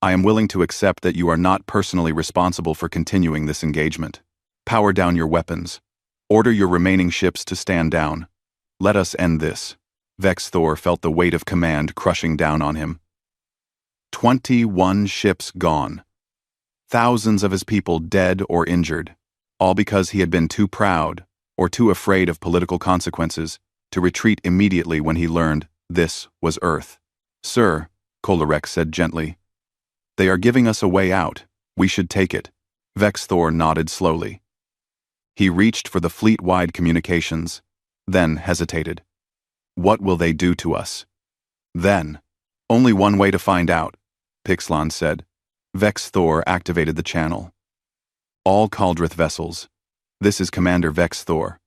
I am willing to accept that you are not personally responsible for continuing this engagement. Power down your weapons. Order your remaining ships to stand down. Let us end this." Vex Thor felt the weight of command crushing down on him. 21 ships gone. Thousands of his people dead or injured, all because he had been too proud or too afraid of political consequences to retreat immediately when he learned this was Earth. "Sir," Colrex said gently, "they are giving us a way out. We should take it." Vex Thor nodded slowly. He reached for the fleet-wide communications, then hesitated. "What will they do to us?" "Then, only one way to find out," Pixlon said. Vex Thor activated the channel. "All Caldrith vessels. This is Commander Vex Thor.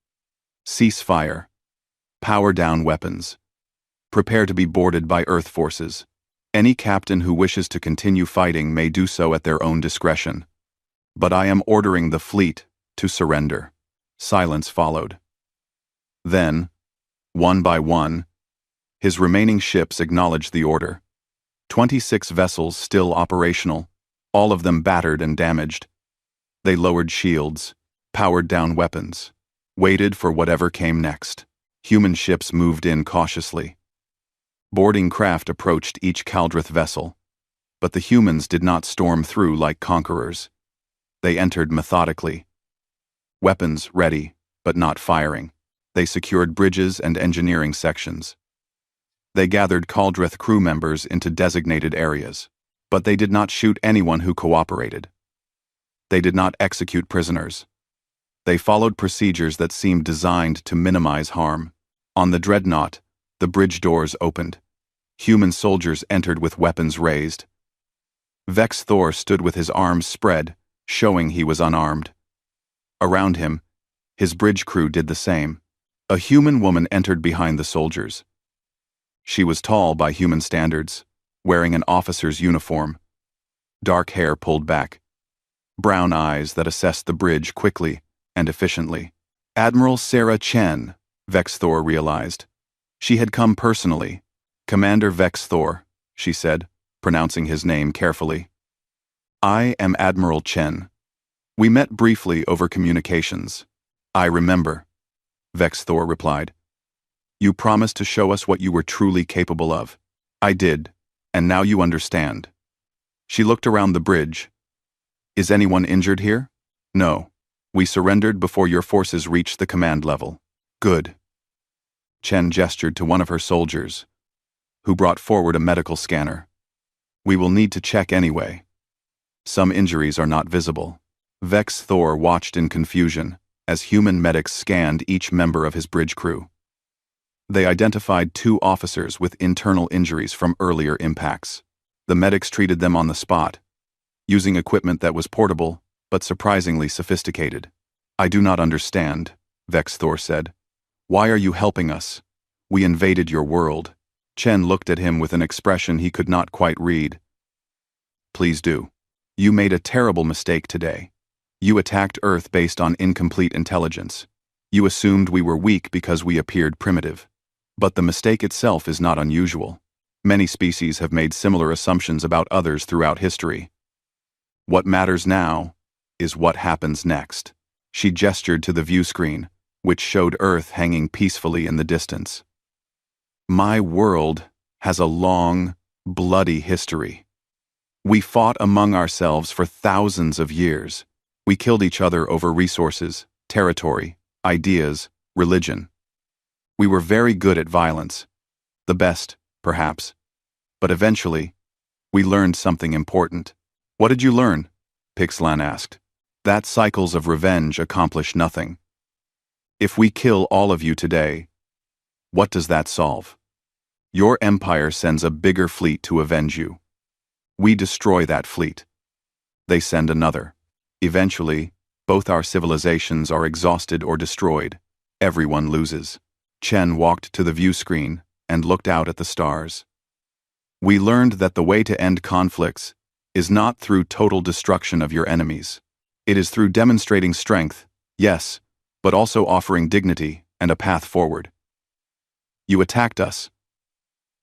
Cease fire. Power down weapons. Prepare to be boarded by Earth forces. Any captain who wishes to continue fighting may do so at their own discretion. But I am ordering the fleet to surrender." Silence followed. Then, one by one, his remaining ships acknowledged the order. 26 vessels still operational, all of them battered and damaged. They lowered shields, powered down weapons, waited for whatever came next. Human ships moved in cautiously. Boarding craft approached each Kaldrith vessel, but the humans did not storm through like conquerors. They entered methodically. Weapons ready, but not firing. They secured bridges and engineering sections. They gathered Kaldrith crew members into designated areas, but they did not shoot anyone who cooperated. They did not execute prisoners. They followed procedures that seemed designed to minimize harm. On the dreadnought, the bridge doors opened. Human soldiers entered with weapons raised. Vex Thor stood with his arms spread, showing he was unarmed. Around him, his bridge crew did the same. A human woman entered behind the soldiers. She was tall by human standards, wearing an officer's uniform. Dark hair pulled back. Brown eyes that assessed the bridge quickly and efficiently. Admiral Sarah Chen, Vex Thor realized. She had come personally. Commander Vex Thor, she said, pronouncing his name carefully. I am Admiral Chen. We met briefly over communications. I remember, Vex Thor replied. You promised to show us what you were truly capable of. I did, and now you understand. She looked around the bridge. Is anyone injured here? No. We surrendered before your forces reached the command level. Good. Chen gestured to one of her soldiers, who brought forward a medical scanner. We will need to check anyway. Some injuries are not visible. Vex Thor watched in confusion as human medics scanned each member of his bridge crew. They identified 2 officers with internal injuries from earlier impacts. The medics treated them on the spot, using equipment that was portable but surprisingly sophisticated. I do not understand, Vex Thor said. Why are you helping us? We invaded your world. Chen looked at him with an expression he could not quite read. Please do. You made a terrible mistake today. You attacked Earth based on incomplete intelligence. You assumed we were weak because we appeared primitive. But the mistake itself is not unusual. Many species have made similar assumptions about others throughout history. What matters now is what happens next. She gestured to the view screen, which showed Earth hanging peacefully in the distance. My world has a long, bloody history. We fought among ourselves for thousands of years. We killed each other over resources, territory, ideas, religion. We were very good at violence. The best, perhaps. But eventually, we learned something important. What did you learn? Pixlan asked. That cycles of revenge accomplish nothing. If we kill all of you today, what does that solve? Your empire sends a bigger fleet to avenge you. We destroy that fleet. They send another. Eventually, both our civilizations are exhausted or destroyed. Everyone loses. Chen walked to the view screen and looked out at the stars. We learned that the way to end conflicts is not through total destruction of your enemies. It is through demonstrating strength, yes, but also offering dignity and a path forward. You attacked us.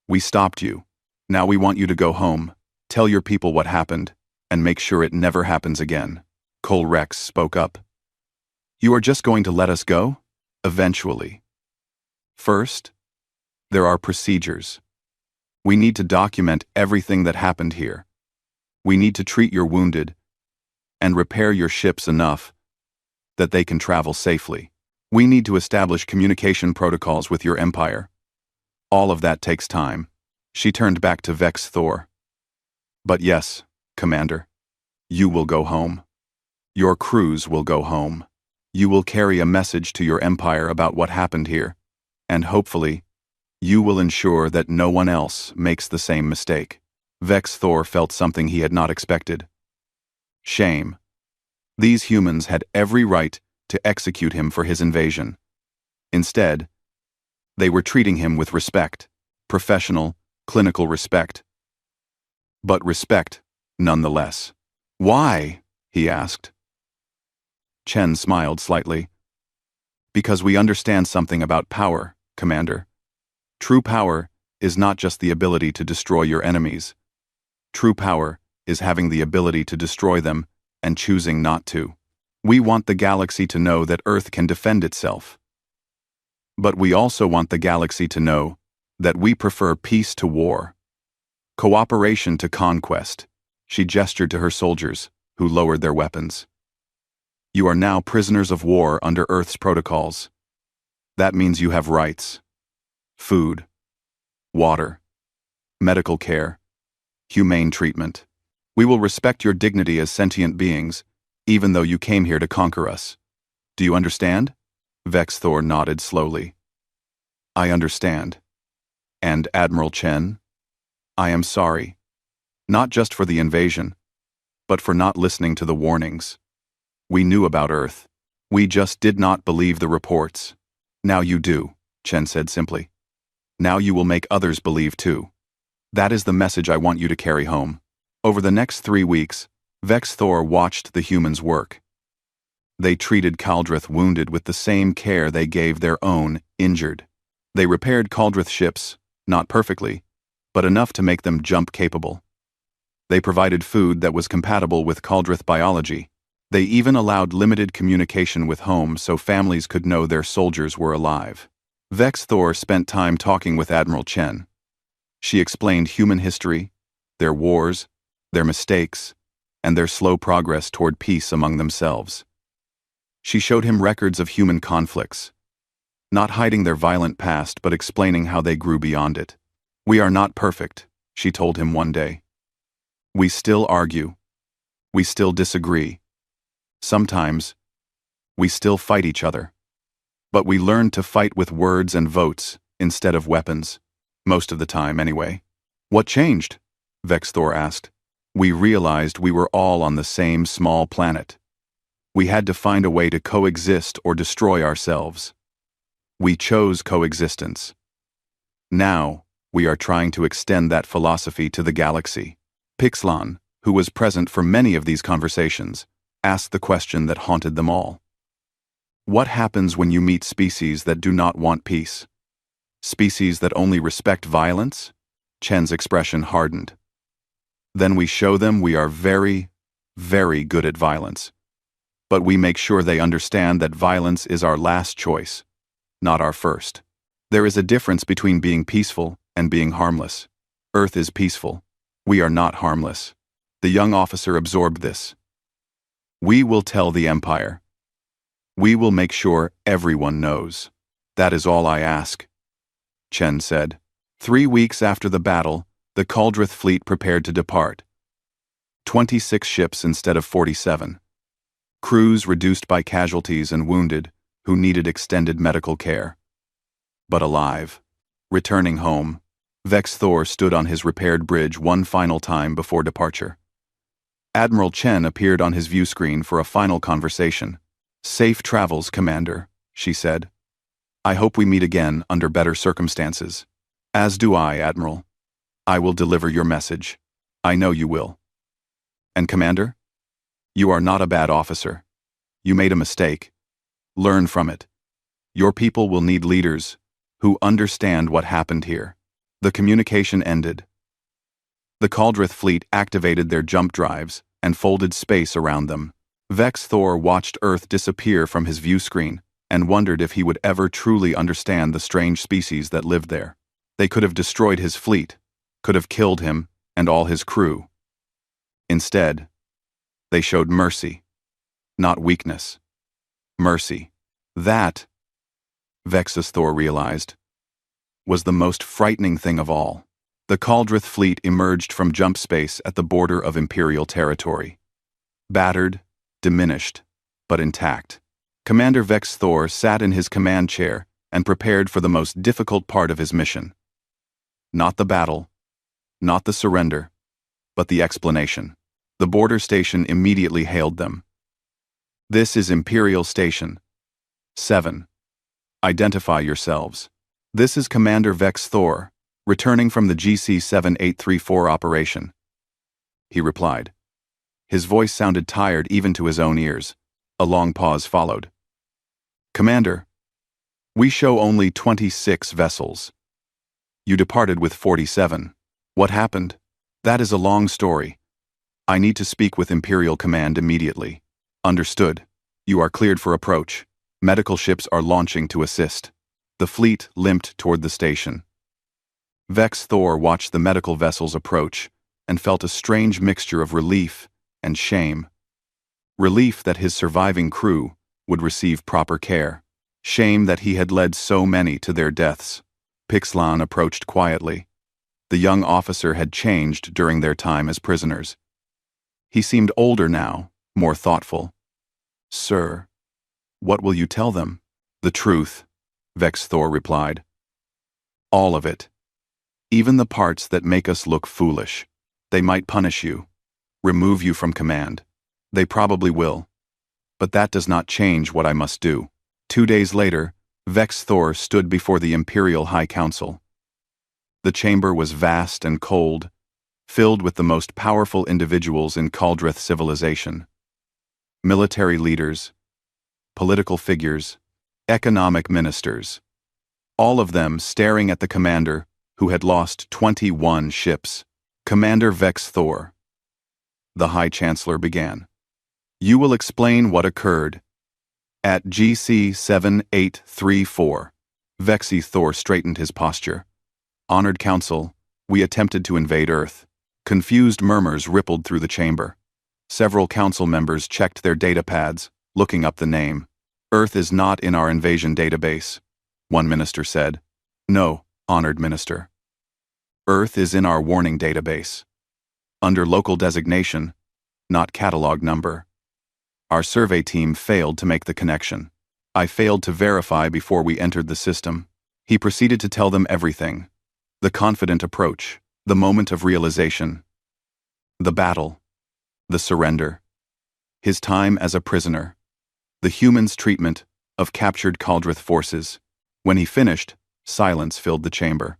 We stopped you. Now we want you to go home, tell your people what happened, and make sure it never happens again. Cole Rex spoke up. You are just going to let us go? Eventually. First, there are procedures. We need to document everything that happened here. We need to treat your wounded and repair your ships enough that they can travel safely. We need to establish communication protocols with your empire. All of that takes time. She turned back to Vex Thor. But yes, Commander, you will go home. Your crews will go home. You will carry a message to your empire about what happened here, and hopefully, you will ensure that no one else makes the same mistake. Vex Thor felt something he had not expected. Shame. These humans had every right to execute him for his invasion. Instead, they were treating him with respect, professional, clinical respect. But respect, nonetheless. Why? He asked. Chen smiled slightly. Because we understand something about power, Commander. True power is not just the ability to destroy your enemies. True power is having the ability to destroy them and choosing not to. We want the galaxy to know that Earth can defend itself. But we also want the galaxy to know That we prefer peace to war. Cooperation to conquest. She gestured to her soldiers, who lowered their weapons. You are now prisoners of war under Earth's protocols. That means you have rights. Food, water, medical care, humane treatment. We will respect your dignity as sentient beings, even though you came here to conquer us. Do you understand? Vex Thor nodded slowly. I understand. And Admiral Chen? I am sorry. Not just for the invasion, but for not listening to the warnings. We knew about Earth. We just did not believe the reports. Now you do, Chen said simply. Now you will make others believe too. That is the message I want you to carry home. Over the next 3 weeks, Vex Thor watched the humans work. They treated Kaldrith wounded with the same care they gave their own injured. They repaired Kaldrith ships, not perfectly, but enough to make them jump capable. They provided food that was compatible with Kaldrith biology. They even allowed limited communication with home so families could know their soldiers were alive. Vex Thor spent time talking with Admiral Chen. She explained human history, their wars, their mistakes, and their slow progress toward peace among themselves. She showed him records of human conflicts, not hiding their violent past but explaining how they grew beyond it. We are not perfect, she told him one day. We still argue. We still disagree. Sometimes, we still fight each other. But we learned to fight with words and votes instead of weapons. Most of the time, anyway. What changed? Vex Thor asked. We realized we were all on the same small planet. We had to find a way to coexist or destroy ourselves. We chose coexistence. Now, we are trying to extend that philosophy to the galaxy. Pixlan, who was present for many of these conversations, asked the question that haunted them all. What happens when you meet species that do not want peace? Species that only respect violence? Chen's expression hardened. Then we show them we are very, very good at violence. But we make sure they understand that violence is our last choice, not our first. There is a difference between being peaceful and being harmless. Earth is peaceful. We are not harmless. The young officer absorbed this. We will tell the Empire. We will make sure everyone knows. That is all I ask, Chen said. 3 weeks after the battle, the Kaldrith fleet prepared to depart. 26 ships instead of 47. Crews reduced by casualties and wounded who needed extended medical care. But alive. Returning home, Vex Thor stood on his repaired bridge one final time before departure. Admiral Chen appeared on his view screen for a final conversation. Safe travels, Commander, she said. I hope we meet again under better circumstances. As do I, Admiral. I will deliver your message. I know you will. And Commander? You are not a bad officer. You made a mistake. Learn from it. Your people will need leaders who understand what happened here. The communication ended. The Kaldrith fleet activated their jump drives and folded space around them. Vex Thor watched Earth disappear from his view screen and wondered if he would ever truly understand the strange species that lived there. They could have destroyed his fleet, could have killed him and all his crew. Instead, they showed mercy, not weakness. Mercy. That, Vexus Thor realized, was the most frightening thing of all. The Kaldrith fleet emerged from jump space at the border of Imperial territory. Battered, diminished, but intact. Commander Vex Thor sat in his command chair and prepared for the most difficult part of his mission. Not the battle, not the surrender, but the explanation. The border station immediately hailed them. This is Imperial Station 7. Identify yourselves. This is Commander Vex Thor, returning from the GC-7834 operation. He replied. His voice sounded tired even to his own ears. A long pause followed. Commander, we show only 26 vessels. You departed with 47. What happened? That is a long story. I need to speak with Imperial Command immediately. Understood. You are cleared for approach. Medical ships are launching to assist. The fleet limped toward the station. Vex Thor watched the medical vessels approach and felt a strange mixture of relief and shame. Relief that his surviving crew would receive proper care. Shame that he had led so many to their deaths. Pixlan approached quietly. The young officer had changed during their time as prisoners. He seemed older now, more thoughtful. "Sir, what will you tell them?" "The truth," Vex Thor replied. "All of it. Even the parts that make us look foolish. They might punish you, remove you from command. They probably will. But that does not change what I must do." 2 days later, Vex Thor stood before the Imperial High Council. The chamber was vast and cold, filled with the most powerful individuals in Kaldrith civilization. Military leaders, political figures, economic ministers. All of them staring at the commander who had lost 21 ships. "Commander Vex Thor," the High Chancellor began, "you will explain what occurred at GC 7834. Vexy Thor straightened his posture. "Honored Council, we attempted to invade Earth." Confused murmurs rippled through the chamber. Several council members checked their data pads, looking up the name. "Earth is not in our invasion database," one minister said. "No, honored minister. Earth is in our warning database. Under local designation, not catalog number. Our survey team failed to make the connection. I failed to verify before we entered the system." He proceeded to tell them everything. The confident approach, the moment of realization, the battle, the surrender, his time as a prisoner, the humans' treatment of captured Kaldrith forces. When he finished, silence filled the chamber.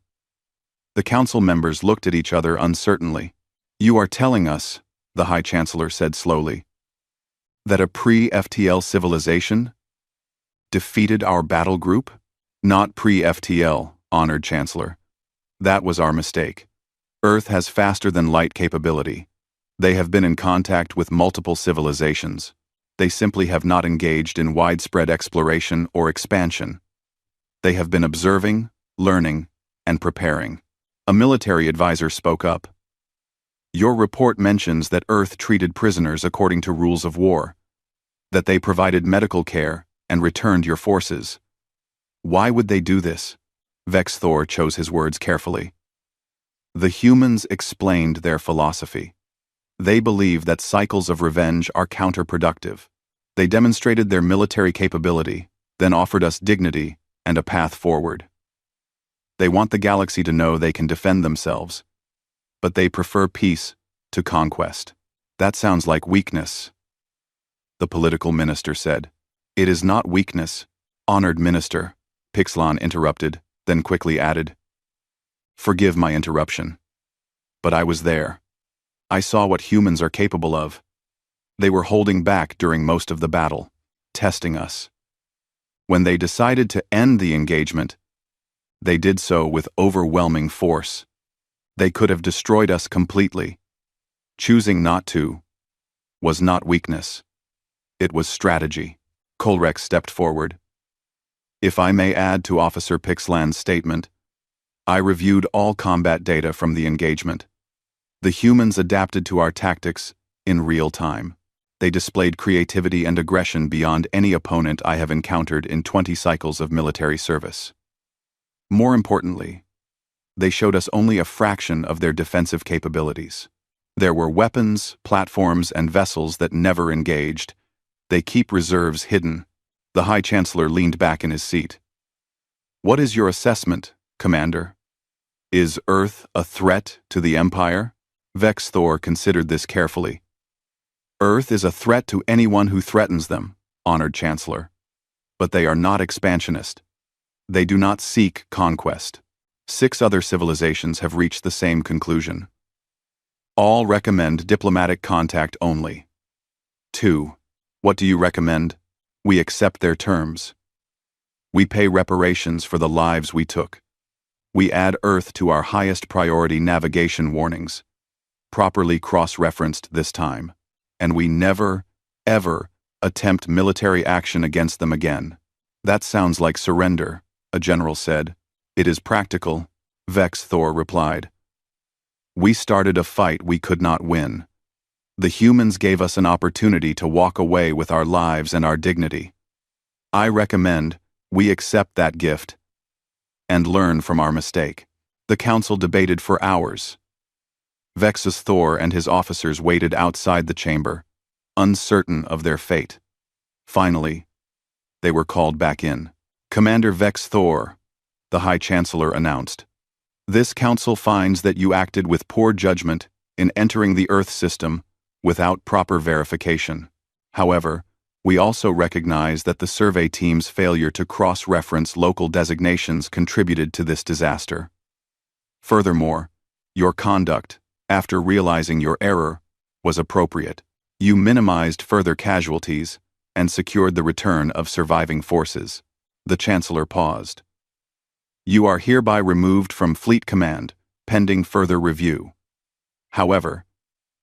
The council members looked at each other uncertainly. "You are telling us," the High Chancellor said slowly, "that a pre-FTL civilization defeated our battle group?" "Not pre-FTL, honored Chancellor. That was our mistake. Earth has faster-than-light capability. They have been in contact with multiple civilizations. They simply have not engaged in widespread exploration or expansion. They have been observing, learning, and preparing." A military advisor spoke up. "Your report mentions that Earth treated prisoners according to rules of war, that they provided medical care and returned your forces. Why would they do this?" Vex Thor chose his words carefully. "The humans explained their philosophy. They believe that cycles of revenge are counterproductive. They demonstrated their military capability, then offered us dignity and a path forward. They want the galaxy to know they can defend themselves, but they prefer peace to conquest." "That sounds like weakness," the political minister said. "It is not weakness, honored minister," Pixlan interrupted, then quickly added, "Forgive my interruption. But I was there. I saw what humans are capable of. They were holding back during most of the battle, testing us. When they decided to end the engagement, they did so with overwhelming force. They could have destroyed us completely. Choosing not to was not weakness. It was strategy." Kolrex stepped forward. "If I may add to Officer Pixlan's statement, I reviewed all combat data from the engagement. The humans adapted to our tactics in real time. They displayed creativity and aggression beyond any opponent I have encountered in 20 cycles of military service. More importantly, they showed us only a fraction of their defensive capabilities. There were weapons, platforms, and vessels that never engaged. They keep reserves hidden." The High Chancellor leaned back in his seat. "What is your assessment, Commander? Is Earth a threat to the Empire?" Vex Thor considered this carefully. "Earth is a threat to anyone who threatens them, honored Chancellor. But they are not expansionist. They do not seek conquest. 6 other civilizations have reached the same conclusion. All recommend diplomatic contact only. 2. What do you recommend? We accept their terms. We pay reparations for the lives we took. We add Earth to our highest priority navigation warnings, properly cross-referenced this time, and we never, ever attempt military action against them again." "That sounds like surrender," a general said. "It is practical, Vex Thor replied. We started a fight we could not win. The humans gave us an opportunity to walk away with our lives and our dignity. I recommend we accept that gift and learn from our mistake. The council debated for hours. Vex's Thor and his officers waited outside the chamber, uncertain of their fate. Finally, they were called back in. Commander Vex Thor, the High Chancellor announced. This council finds that you acted with poor judgment in entering the Earth system without proper verification. However, we also recognize that the survey team's failure to cross-reference local designations contributed to this disaster. Furthermore, your conduct, after realizing your error, was appropriate. You minimized further casualties and secured the return of surviving forces. The Chancellor paused. You are hereby removed from Fleet Command, pending further review. However,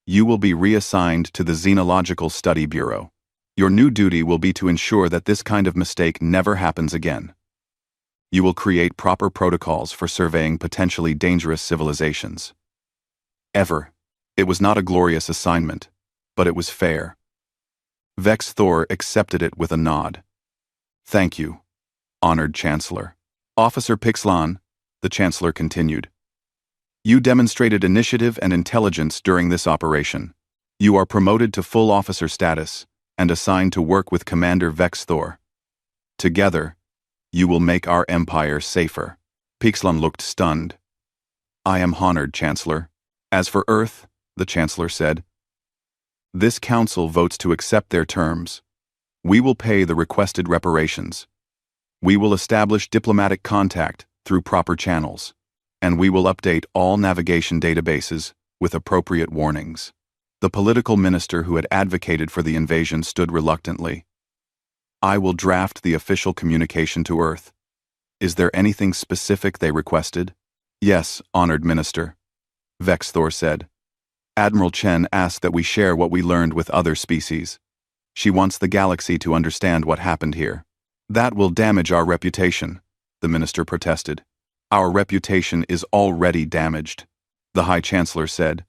you will be reassigned to the Xenological Study Bureau. Your new duty will be to ensure that this kind of mistake never happens again. You will create proper protocols for surveying potentially dangerous civilizations. It was not a glorious assignment, but it was fair. Vex Thor accepted it with a nod. Thank you, honored Chancellor. Officer Pixlan, the Chancellor continued. You demonstrated initiative and intelligence during this operation. You are promoted to full officer status and assigned to work with Commander Vex Thor. Together, you will make our empire safer. Pixlan looked stunned. I am honored, Chancellor. As for Earth, the Chancellor said, this council votes to accept their terms. We will pay the requested reparations. We will establish diplomatic contact through proper channels, and we will update all navigation databases with appropriate warnings. The political minister who had advocated for the invasion stood reluctantly. I will draft the official communication to Earth. Is there anything specific they requested? Yes, honored minister, Vex Thor said. Admiral Chen asked that we share what we learned with other species. She wants the galaxy to understand what happened here. That will damage our reputation, the minister protested. Our reputation is already damaged, the High Chancellor said.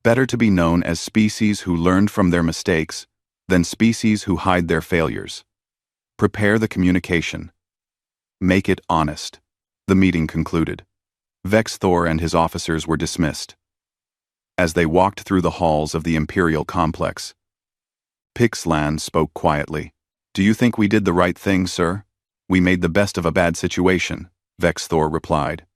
Better to be known as species who learned from their mistakes than species who hide their failures. Prepare the communication. Make it honest. The meeting concluded. Vex Thor and his officers were dismissed. As they walked through the halls of the Imperial complex, Pixlan spoke quietly. Do you think we did the right thing, sir? We made the best of a bad situation, Vex Thor replied.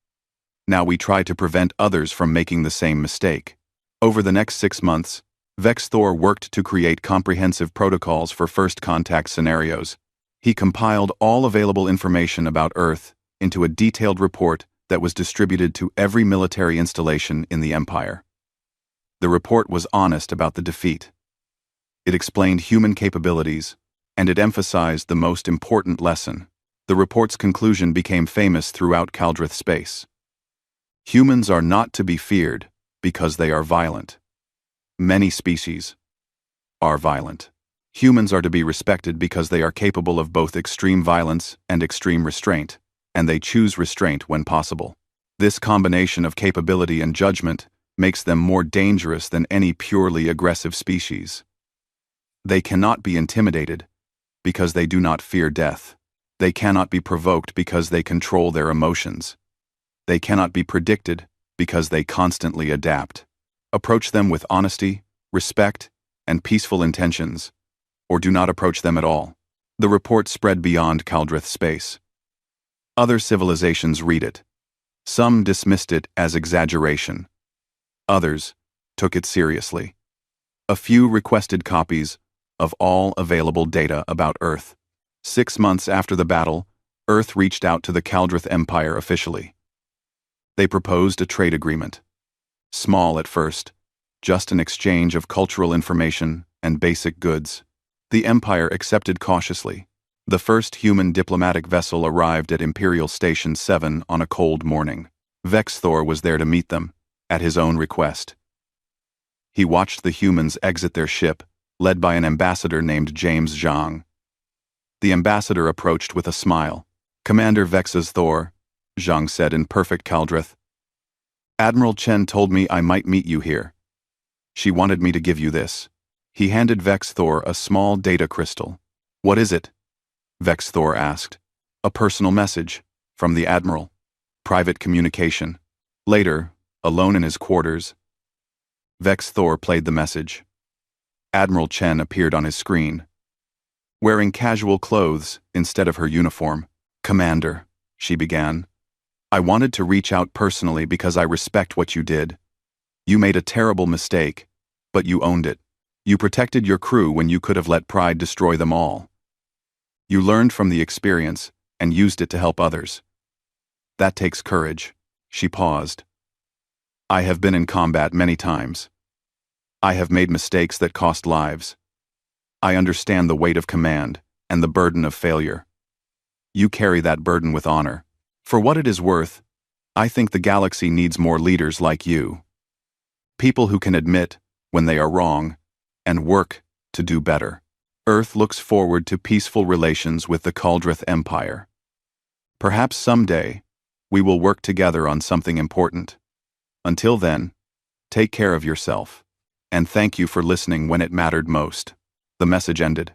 Now we try to prevent others from making the same mistake. Over the next 6 months, Vex Thor worked to create comprehensive protocols for first contact scenarios. He compiled all available information about Earth into a detailed report that was distributed to every military installation in the Empire. The report was honest about the defeat. It explained human capabilities, and it emphasized the most important lesson. The report's conclusion became famous throughout Kaldrith space. Humans are not to be feared because they are violent. Many species are violent. Humans are to be respected because they are capable of both extreme violence and extreme restraint, and they choose restraint when possible. This combination of capability and judgment makes them more dangerous than any purely aggressive species. They cannot be intimidated because they do not fear death. They cannot be provoked because they control their emotions. They cannot be predicted because they constantly adapt. Approach them with honesty, respect, and peaceful intentions, or do not approach them at all. The report spread beyond Kaldrith space. Other civilizations read it. Some dismissed it as exaggeration. Others took it seriously. A few requested copies of all available data about Earth. 6 months after the battle, Earth reached out to the Kaldrith Empire officially. They proposed a trade agreement. Small at first, just an exchange of cultural information and basic goods. The Empire accepted cautiously. The first human diplomatic vessel arrived at Imperial Station 7 on a cold morning. Vex Thor was there to meet them, at his own request. He watched the humans exit their ship, led by an ambassador named James Zhang. The ambassador approached with a smile. Commander Vex's Thor, Zhang said in perfect Caldrith. Admiral Chen told me I might meet you here. She wanted me to give you this. He handed Vex Thor a small data crystal. What is it? Vex Thor asked. A personal message. From the Admiral. Private communication. Later, alone in his quarters, Vex Thor played the message. Admiral Chen appeared on his screen. Wearing casual clothes instead of her uniform. Commander, she began. I wanted to reach out personally because I respect what you did. You made a terrible mistake, but you owned it. You protected your crew when you could have let pride destroy them all. You learned from the experience and used it to help others. That takes courage. She paused. I have been in combat many times. I have made mistakes that cost lives. I understand the weight of command and the burden of failure. You carry that burden with honor. For what it is worth, I think the galaxy needs more leaders like you. People who can admit when they are wrong and work to do better. Earth looks forward to peaceful relations with the Caldrith Empire. Perhaps someday, we will work together on something important. Until then, take care of yourself, and thank you for listening when it mattered most. The message ended.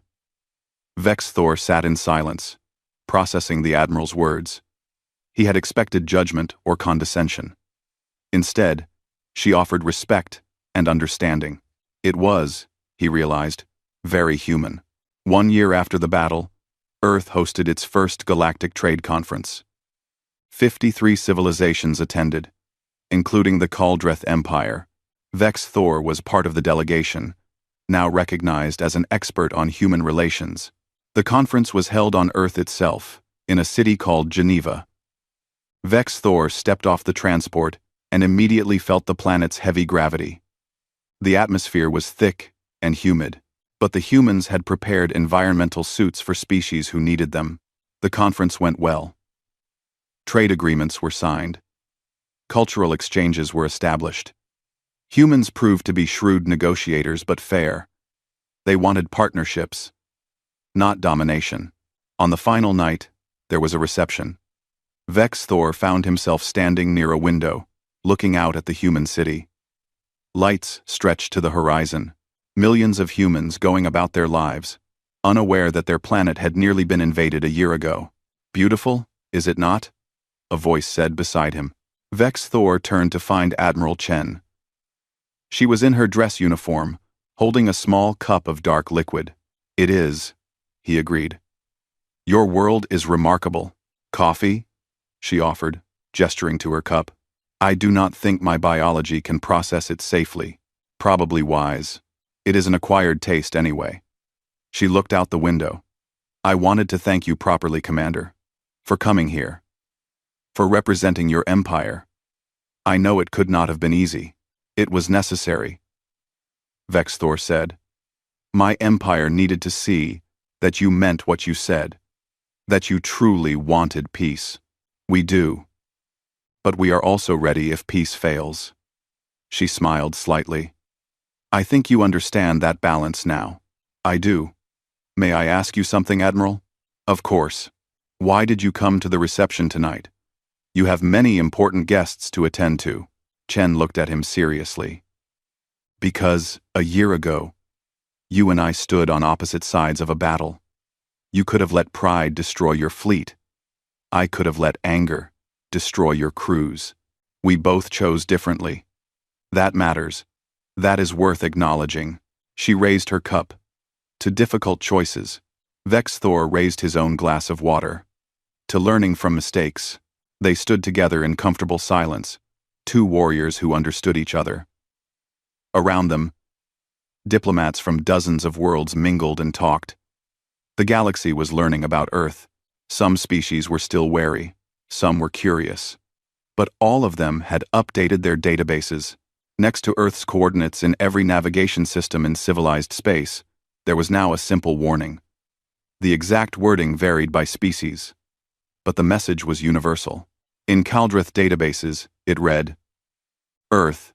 Vex Thor sat in silence, processing the Admiral's words. He had expected judgment or condescension. Instead, she offered respect and understanding. It was, he realized, very human. 1 year after the battle, Earth hosted its first galactic trade conference. 53 civilizations attended, including the Caldrith Empire. Vex Thor was part of the delegation, now recognized as an expert on human relations. The conference was held on Earth itself, in a city called Geneva. Vex Thor stepped off the transport and immediately felt the planet's heavy gravity. The atmosphere was thick and humid, but the humans had prepared environmental suits for species who needed them. The conference went well. Trade agreements were signed. Cultural exchanges were established. Humans proved to be shrewd negotiators but fair. They wanted partnerships, not domination. On the final night, there was a reception. Vex Thor found himself standing near a window, looking out at the human city. Lights stretched to the horizon, millions of humans going about their lives, unaware that their planet had nearly been invaded a year ago. Beautiful, is it not? A voice said beside him. Vex Thor turned to find Admiral Chen. She was in her dress uniform, holding a small cup of dark liquid. It is, he agreed. Your world is remarkable. Coffee? She offered, gesturing to her cup. I do not think my biology can process it safely. Probably wise. It is an acquired taste anyway. She looked out the window. I wanted to thank you properly, Commander. For coming here. For representing your empire. I know it could not have been easy. It was necessary. Vex Thor said. My empire needed to see that you meant what you said. That you truly wanted peace. We do. But we are also ready if peace fails. She smiled slightly. I think you understand that balance now. I do. May I ask you something, Admiral? Of course. Why did you come to the reception tonight? You have many important guests to attend to. Chen looked at him seriously. Because, a year ago, you and I stood on opposite sides of a battle. You could have let pride destroy your fleet. I could have let anger destroy your crews. We both chose differently. That matters. That is worth acknowledging. She raised her cup. To difficult choices, Vex Thor raised his own glass of water. To learning from mistakes, they stood together in comfortable silence, two warriors who understood each other. Around them, diplomats from dozens of worlds mingled and talked. The galaxy was learning about Earth. Some species were still wary, some were curious. But all of them had updated their databases. Next to Earth's coordinates in every navigation system in civilized space, there was now a simple warning. The exact wording varied by species, but the message was universal. In Caldrith databases, it read, Earth,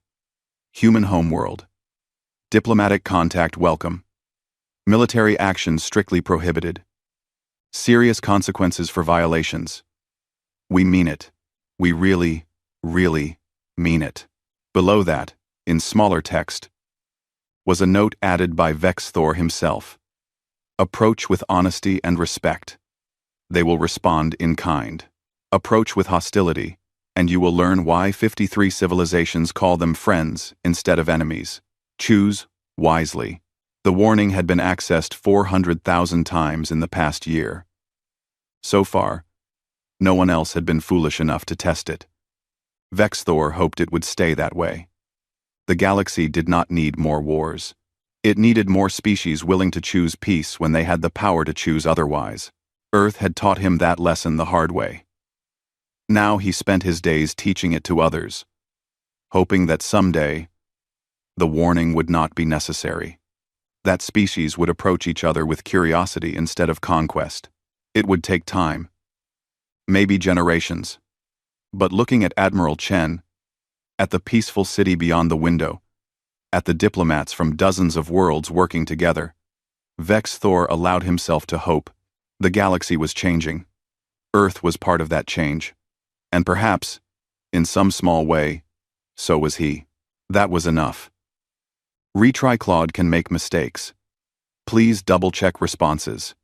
human homeworld. Diplomatic contact welcome. Military action strictly prohibited. Serious consequences for violations. We mean it. We really, really mean it. Below that, in smaller text, was a note added by Vex Thor himself. Approach with honesty and respect. They will respond in kind. Approach with hostility, and you will learn why 53 civilizations call them friends instead of enemies. Choose wisely. The warning had been accessed 400,000 times in the past year. So far, no one else had been foolish enough to test it. Vex Thor hoped it would stay that way. The galaxy did not need more wars. It needed more species willing to choose peace when they had the power to choose otherwise. Earth had taught him that lesson the hard way. Now he spent his days teaching it to others, hoping that someday the warning would not be necessary. That species would approach each other with curiosity instead of conquest. It would take time, maybe generations. But looking at Admiral Chen, at the peaceful city beyond the window, at the diplomats from dozens of worlds working together, Vex Thor allowed himself to hope. The galaxy was changing. Earth was part of that change. And perhaps, in some small way, so was he. That was enough. Retry Claude can make mistakes. Please double-check responses.